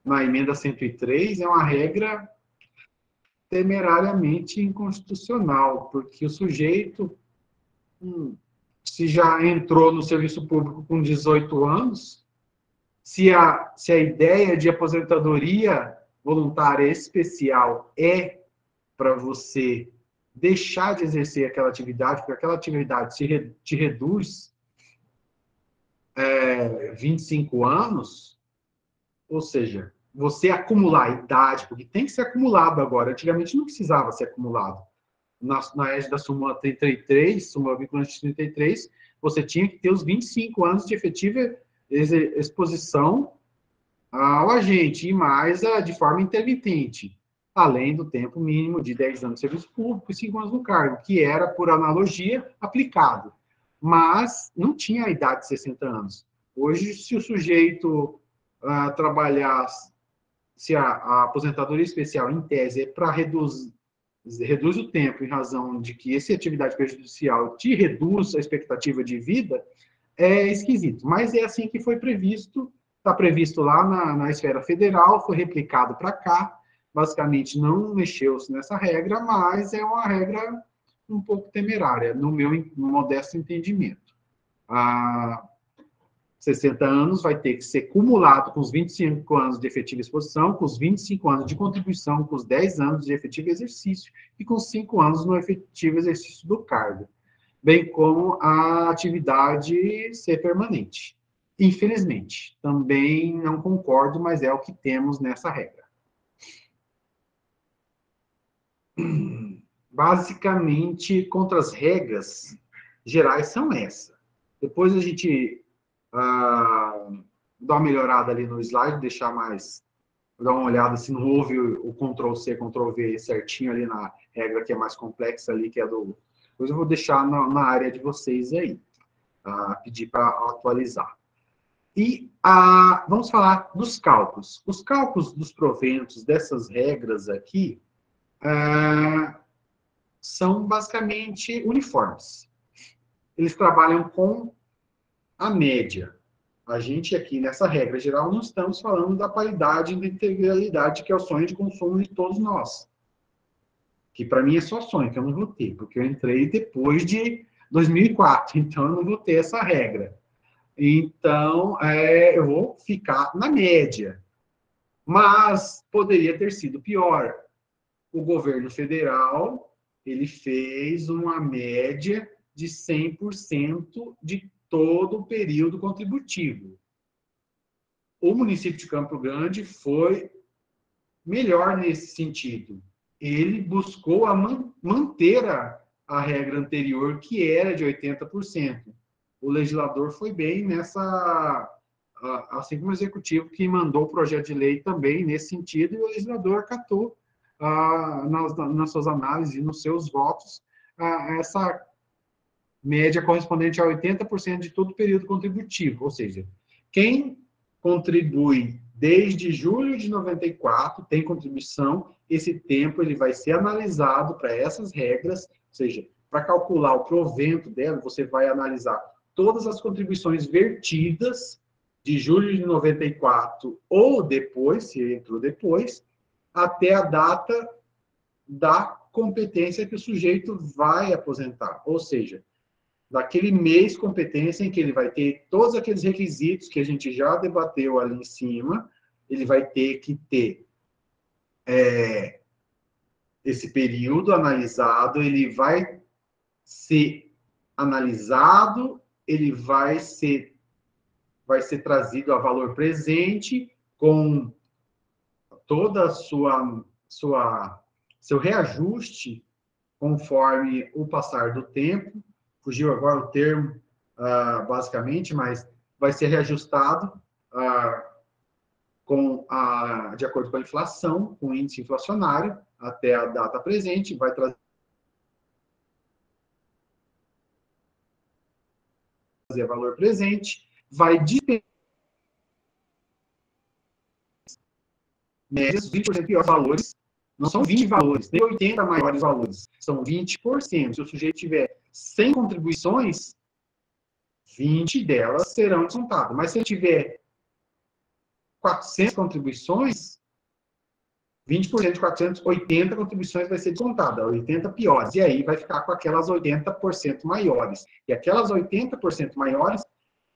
na emenda 103, é uma regra temerariamente inconstitucional, porque o sujeito, se já entrou no serviço público com 18 anos, se a ideia de aposentadoria voluntária especial é para você deixar de exercer aquela atividade, porque aquela atividade te reduz 25 anos, ou seja, você acumular idade, porque tem que ser acumulado agora, antigamente não precisava ser acumulado. Na égide da súmula 33, súmula vinculante 33, você tinha que ter os 25 anos de efetiva exposição ao agente, e mais de forma intermitente, além do tempo mínimo de 10 anos de serviço público e 5 anos no cargo, que era, por analogia, aplicado. Mas não tinha a idade de 60 anos. Hoje, se o sujeito trabalhar, se a aposentadoria especial, em tese, é para reduz o tempo em razão de que essa atividade prejudicial te reduz a expectativa de vida, é esquisito. Mas é assim que foi previsto, está previsto lá na esfera federal, foi replicado para cá, basicamente não mexeu-se nessa regra, mas é uma regra um pouco temerária, no meu modesto entendimento. 60 anos vai ter que ser cumulado com os 25 anos de efetiva exposição, com os 25 anos de contribuição, com os 10 anos de efetivo exercício e com os 5 anos no efetivo exercício do cargo, bem como a atividade ser permanente. Infelizmente, também não concordo, mas é o que temos nessa regra. Basicamente, contra as regras gerais são essas. Depois a gente dar uma melhorada ali no slide, dar uma olhada se não houve o Ctrl+C, Ctrl+V certinho ali na regra que é mais complexa ali, que é do... Depois eu vou deixar na área de vocês aí, pedir para atualizar. E vamos falar dos cálculos. Os cálculos dos proventos dessas regras aqui são basicamente uniformes. Eles trabalham com a média. A gente aqui, nessa regra geral, não estamos falando da paridade e da integralidade, que é o sonho de consumo de todos nós. Que para mim é só sonho, que eu não vou ter, porque eu entrei depois de 2004, então eu não vou ter essa regra. Então, eu vou ficar na média. Mas poderia ter sido pior. O governo federal, ele fez uma média de 100% de todo o período contributivo. O município de Campo Grande foi melhor nesse sentido. Ele buscou manter a regra anterior, que era de 80%. O legislador foi bem nessa, assim como o executivo, que mandou o projeto de lei também nesse sentido, e o legislador acatou nas suas análises e nos seus votos essa média correspondente a 80% de todo o período contributivo, ou seja, quem contribui desde julho de 94, tem contribuição, esse tempo ele vai ser analisado para essas regras, ou seja, para calcular o provento dela, você vai analisar todas as contribuições vertidas de julho de 94 ou depois, se entrou depois, até a data da competência que o sujeito vai aposentar, ou seja, daquele mês competência em que ele vai ter todos aqueles requisitos que a gente já debateu ali em cima, ele vai ter que ter esse período analisado, ele vai ser analisado, ele vai ser trazido a valor presente com toda a seu reajuste conforme o passar do tempo. Fugiu agora o termo, basicamente, mas vai ser reajustado de acordo com a inflação, com o índice inflacionário, até a data presente, vai trazer valor presente, vai depender médias, 20% piores valores, não são 20 valores, nem 80 maiores valores, são 20%. Se o sujeito tiver 100 contribuições, 20 delas serão descontadas. Mas se ele tiver 400 contribuições, 20% de 400, 80 contribuições vai ser descontada, 80 piores. E aí vai ficar com aquelas 80% maiores. E aquelas 80% maiores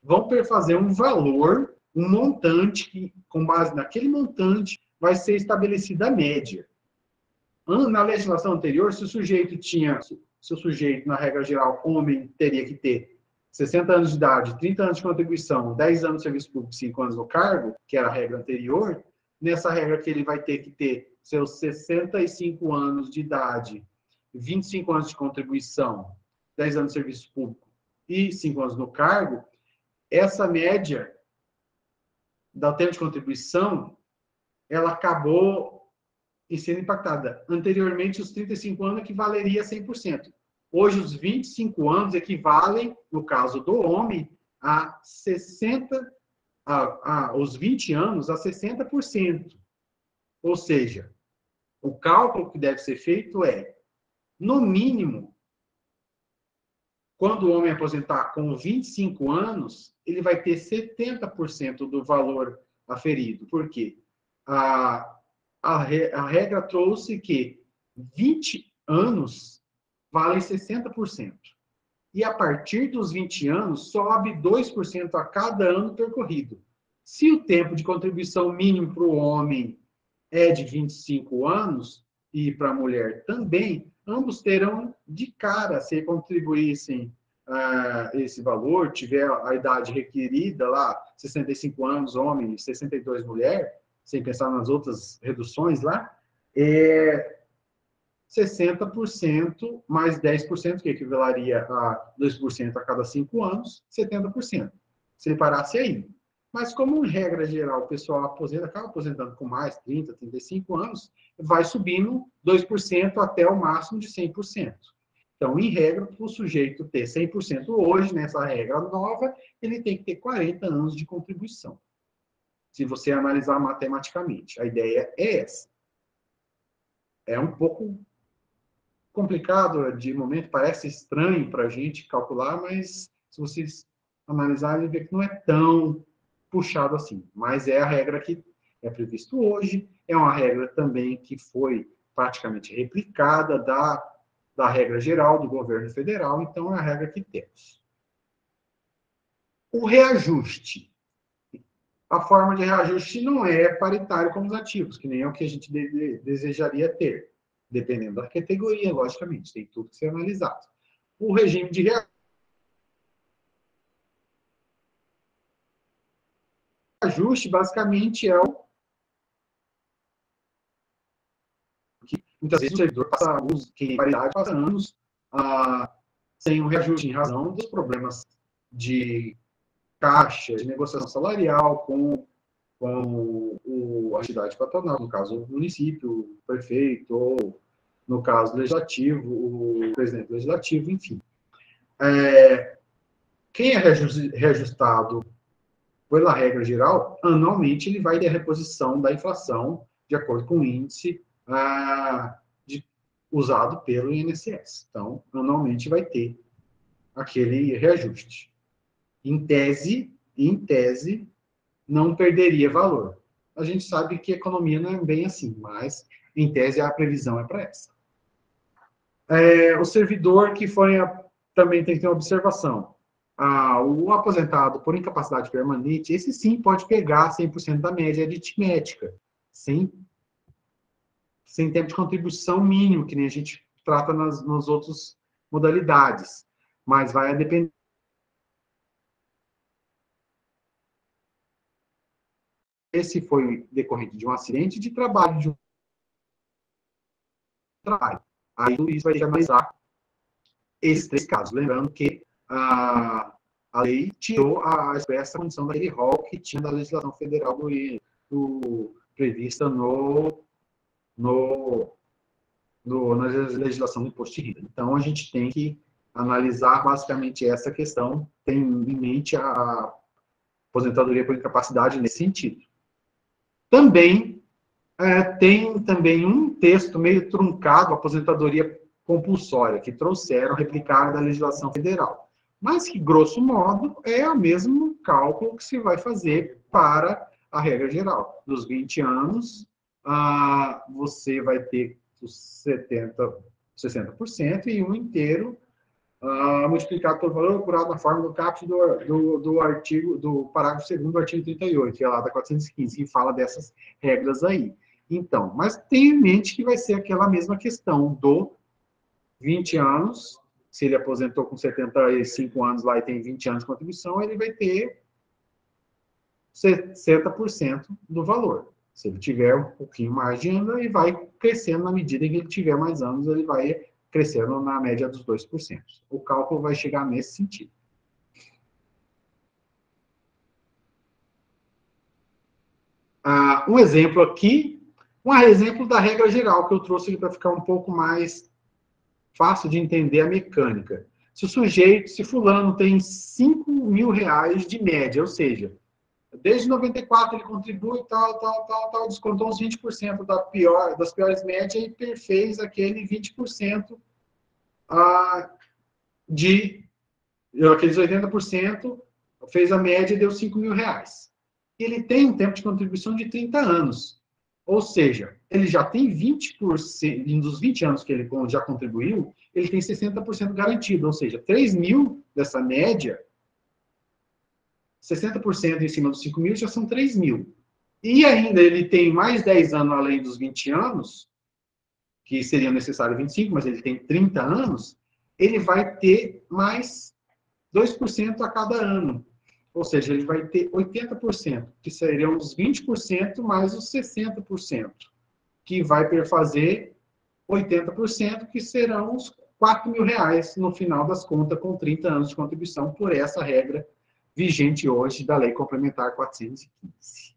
vão fazer um valor, um montante, que, com base naquele montante, vai ser estabelecida a média. Na legislação anterior, se o sujeito, na regra geral, homem, teria que ter 60 anos de idade, 30 anos de contribuição, 10 anos de serviço público, 5 anos no cargo, que era a regra anterior, nessa regra que ele vai ter que ter seus 65 anos de idade, 25 anos de contribuição, 10 anos de serviço público e 5 anos no cargo, essa média do tempo de contribuição, ela acabou sendo impactada. Anteriormente, os 35 anos equivaleria a 100%. Hoje, os 25 anos equivalem, no caso do homem, a 60%, os 20 anos a 60%. Ou seja, o cálculo que deve ser feito é, no mínimo, quando o homem aposentar com 25 anos, ele vai ter 70% do valor aferido. Por quê? A regra trouxe que 20 anos valem 60%. E a partir dos 20 anos, sobe 2% a cada ano percorrido. Se o tempo de contribuição mínimo para o homem é de 25 anos, e para a mulher também, ambos terão de cara, se contribuíssem esse valor, tiver a idade requerida lá, 65 anos homem, 62 mulher, sem pensar nas outras reduções lá, 60% mais 10%, que equivaleria a 2% a cada 5 anos, 70%. Se ele parasse aí. Mas, como em regra geral, o pessoal acaba aposentando com mais, 30, 35 anos, vai subindo 2% até o máximo de 100%. Então, em regra, para o sujeito ter 100% hoje, nessa regra nova, ele tem que ter 40 anos de contribuição. Se você analisar matematicamente. A ideia é essa. É um pouco complicado de momento, parece estranho para a gente calcular, mas se vocês analisarem, vê que não é tão puxado assim. Mas é a regra que é previsto hoje, é uma regra também que foi praticamente replicada da regra geral do governo federal, então é a regra que temos. O reajuste. A forma de reajuste não é paritário como os ativos, que nem é o que a gente desejaria ter, dependendo da categoria, logicamente, tem tudo que ser analisado. O regime de reajuste, basicamente, é o que muitas vezes o servidor passa anos, que paridade passa anos sem um reajuste, em razão dos problemas de caixa, de negociação salarial com a entidade patronal, no caso o município, o prefeito, ou no caso legislativo, o presidente legislativo, enfim. Quem é reajustado pela regra geral, anualmente ele vai ter a reposição da inflação de acordo com o índice usado pelo INSS. Então, anualmente vai ter aquele reajuste. Em tese, não perderia valor. A gente sabe que a economia não é bem assim, mas, em tese, a previsão é para essa. O servidor que também tem que ter uma observação. O aposentado por incapacidade permanente, esse sim pode pegar 100% da média aritmética, sem tempo de contribuição mínimo, que nem a gente trata nas outras modalidades. Mas vai depender se foi decorrente de um acidente de trabalho, de um trabalho. Aí o juiz vai ter que analisar esses 3 casos. Lembrando que a lei tirou a expressa condição daquele rol que tinha da legislação federal prevista na legislação do imposto de renda. Então, a gente tem que analisar basicamente essa questão, tem em mente a aposentadoria por incapacidade nesse sentido. Também tem também um texto meio truncado, aposentadoria compulsória, que trouxeram, replicaram da legislação federal. Mas que, grosso modo, é o mesmo cálculo que se vai fazer para a regra geral. Dos 20 anos você vai ter os 60% e 1 inteiro multiplicado pelo valor apurado na forma do caput do artigo, do parágrafo 2º do artigo 38, que é lá da 415, que fala dessas regras aí. Então, mas tenha em mente que vai ser aquela mesma questão do 20 anos, se ele aposentou com 75 anos lá e tem 20 anos de contribuição, ele vai ter 60% do valor. Se ele tiver um pouquinho mais de anos, ele vai crescendo na medida em que ele tiver mais anos, ele vai crescendo na média dos 2%. O cálculo vai chegar nesse sentido. Um exemplo aqui, um exemplo da regra geral que eu trouxe aqui para ficar um pouco mais fácil de entender a mecânica. Se o sujeito, se fulano tem 5 mil reais de média, ou seja, desde 94 ele contribui, tal, descontou uns 20% das piores médias e fez aquele 20% aqueles 80%, fez a média e deu 5 mil reais. Ele tem um tempo de contribuição de 30 anos. Ou seja, ele já tem 20%, dos 20 anos que ele já contribuiu, ele tem 60% garantido. Ou seja, 3 mil dessa média, 60% em cima dos 5 mil já são 3 mil. E ainda ele tem mais 10 anos além dos 20 anos, que seriam necessários 25, mas ele tem 30 anos, ele vai ter mais 2% a cada ano. Ou seja, ele vai ter 80%, que seriam os 20% mais os 60%, que vai perfazer 80%, que serão os 4 mil reais no final das contas, com 30 anos de contribuição, por essa regra vigente hoje da Lei Complementar 415.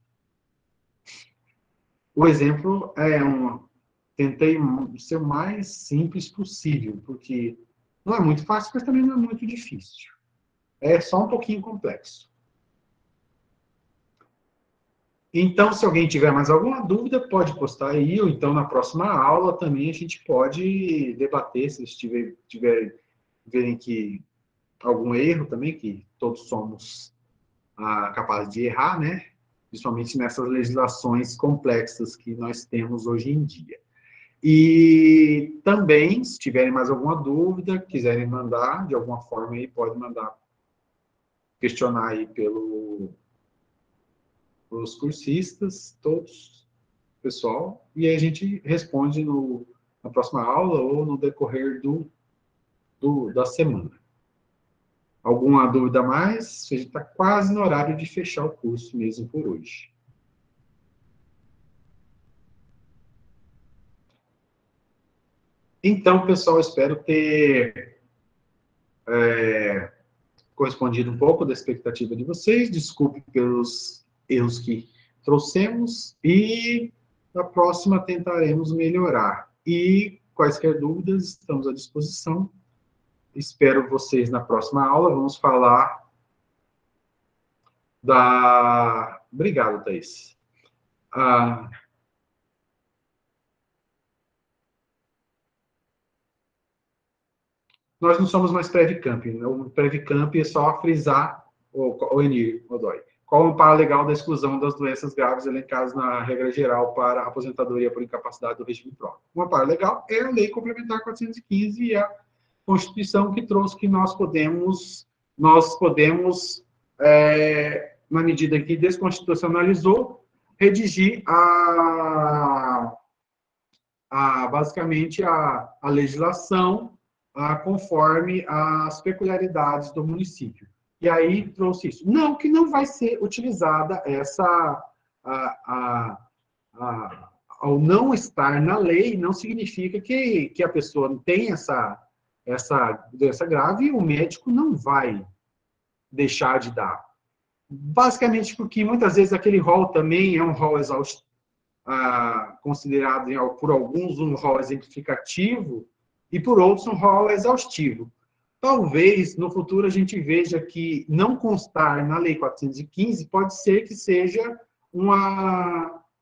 O exemplo tentei ser o mais simples possível, porque não é muito fácil, mas também não é muito difícil. É só um pouquinho complexo. Então, se alguém tiver mais alguma dúvida, pode postar aí, ou então na próxima aula também a gente pode debater, se vocês verem que algum erro também, que todos somos capazes de errar, né? Principalmente nessas legislações complexas que nós temos hoje em dia. E também, se tiverem mais alguma dúvida, quiserem mandar de alguma forma aí, pode mandar questionar aí pelos cursistas, todos, pessoal, e aí a gente responde na próxima aula ou no decorrer da semana. Alguma dúvida a mais? A gente está quase no horário de fechar o curso mesmo por hoje. Então, pessoal, espero ter correspondido um pouco da expectativa de vocês. Desculpe pelos erros que trouxemos e na próxima tentaremos melhorar. E quaisquer dúvidas, estamos à disposição. Espero vocês na próxima aula. Vamos falar da... Obrigado, Thaís. Nós não somos mais Previcamp. Né? O Previcamp é só frisar o Enir, Godoy. Qual o amparo legal da exclusão das doenças graves elencadas na regra geral para a aposentadoria por incapacidade do regime próprio? O amparo legal é a Lei Complementar 415 e a Constituição que trouxe que nós podemos na medida que desconstitucionalizou, redigir basicamente a legislação conforme as peculiaridades do município. E aí trouxe isso. Não, que não vai ser utilizada ao não estar na lei, não significa que a pessoa tem essa doença grave e o médico não vai deixar de dar. Basicamente porque muitas vezes aquele rol também é um rol considerado por alguns um rol exemplificativo e por outros um rol exaustivo. Talvez, no futuro, a gente veja que não constar na Lei 415 pode ser que seja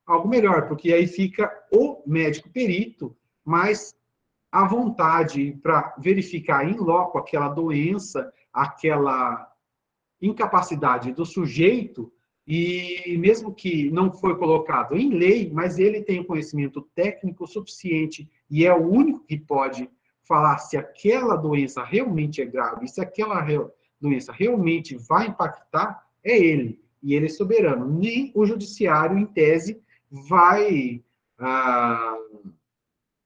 algo melhor, porque aí fica o médico perito mais à vontade para verificar in loco aquela doença, aquela incapacidade do sujeito e mesmo que não foi colocado em lei, mas ele tem o conhecimento técnico suficiente e é o único que pode falar se aquela doença realmente é grave, se aquela doença realmente vai impactar, é ele. E ele é soberano. Nem o judiciário, em tese, vai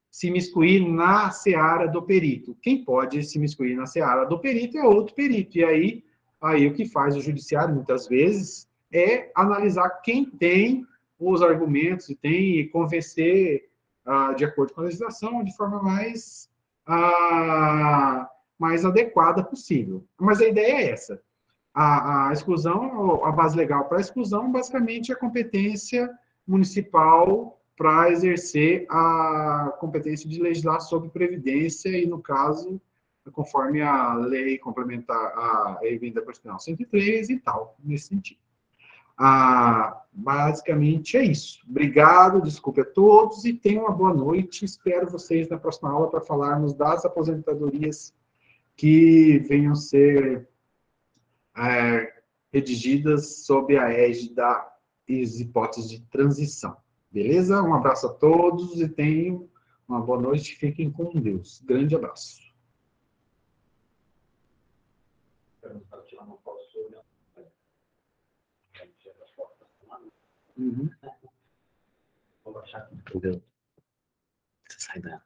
se imiscuir na seara do perito. Quem pode se imiscuir na seara do perito é outro perito. E aí o que faz o judiciário, muitas vezes, é analisar quem tem os argumentos e convencer, de acordo com a legislação, de forma mais adequada possível. Mas a ideia é essa. A exclusão, a base legal para a exclusão, basicamente, é a competência municipal para exercer a competência de legislar sobre previdência e, no caso, conforme a lei complementar, a emenda constitucional 103 e tal, nesse sentido. Basicamente é isso. Obrigado, desculpe a todos e tenham uma boa noite. Espero vocês na próxima aula para falarmos das aposentadorias que venham ser redigidas sob a égide das hipóteses de transição. Beleza? Um abraço a todos e tenham uma boa noite. Fiquem com Deus. Grande abraço. Uhum. Vou baixar aqui. Entendeu? Você sai dela.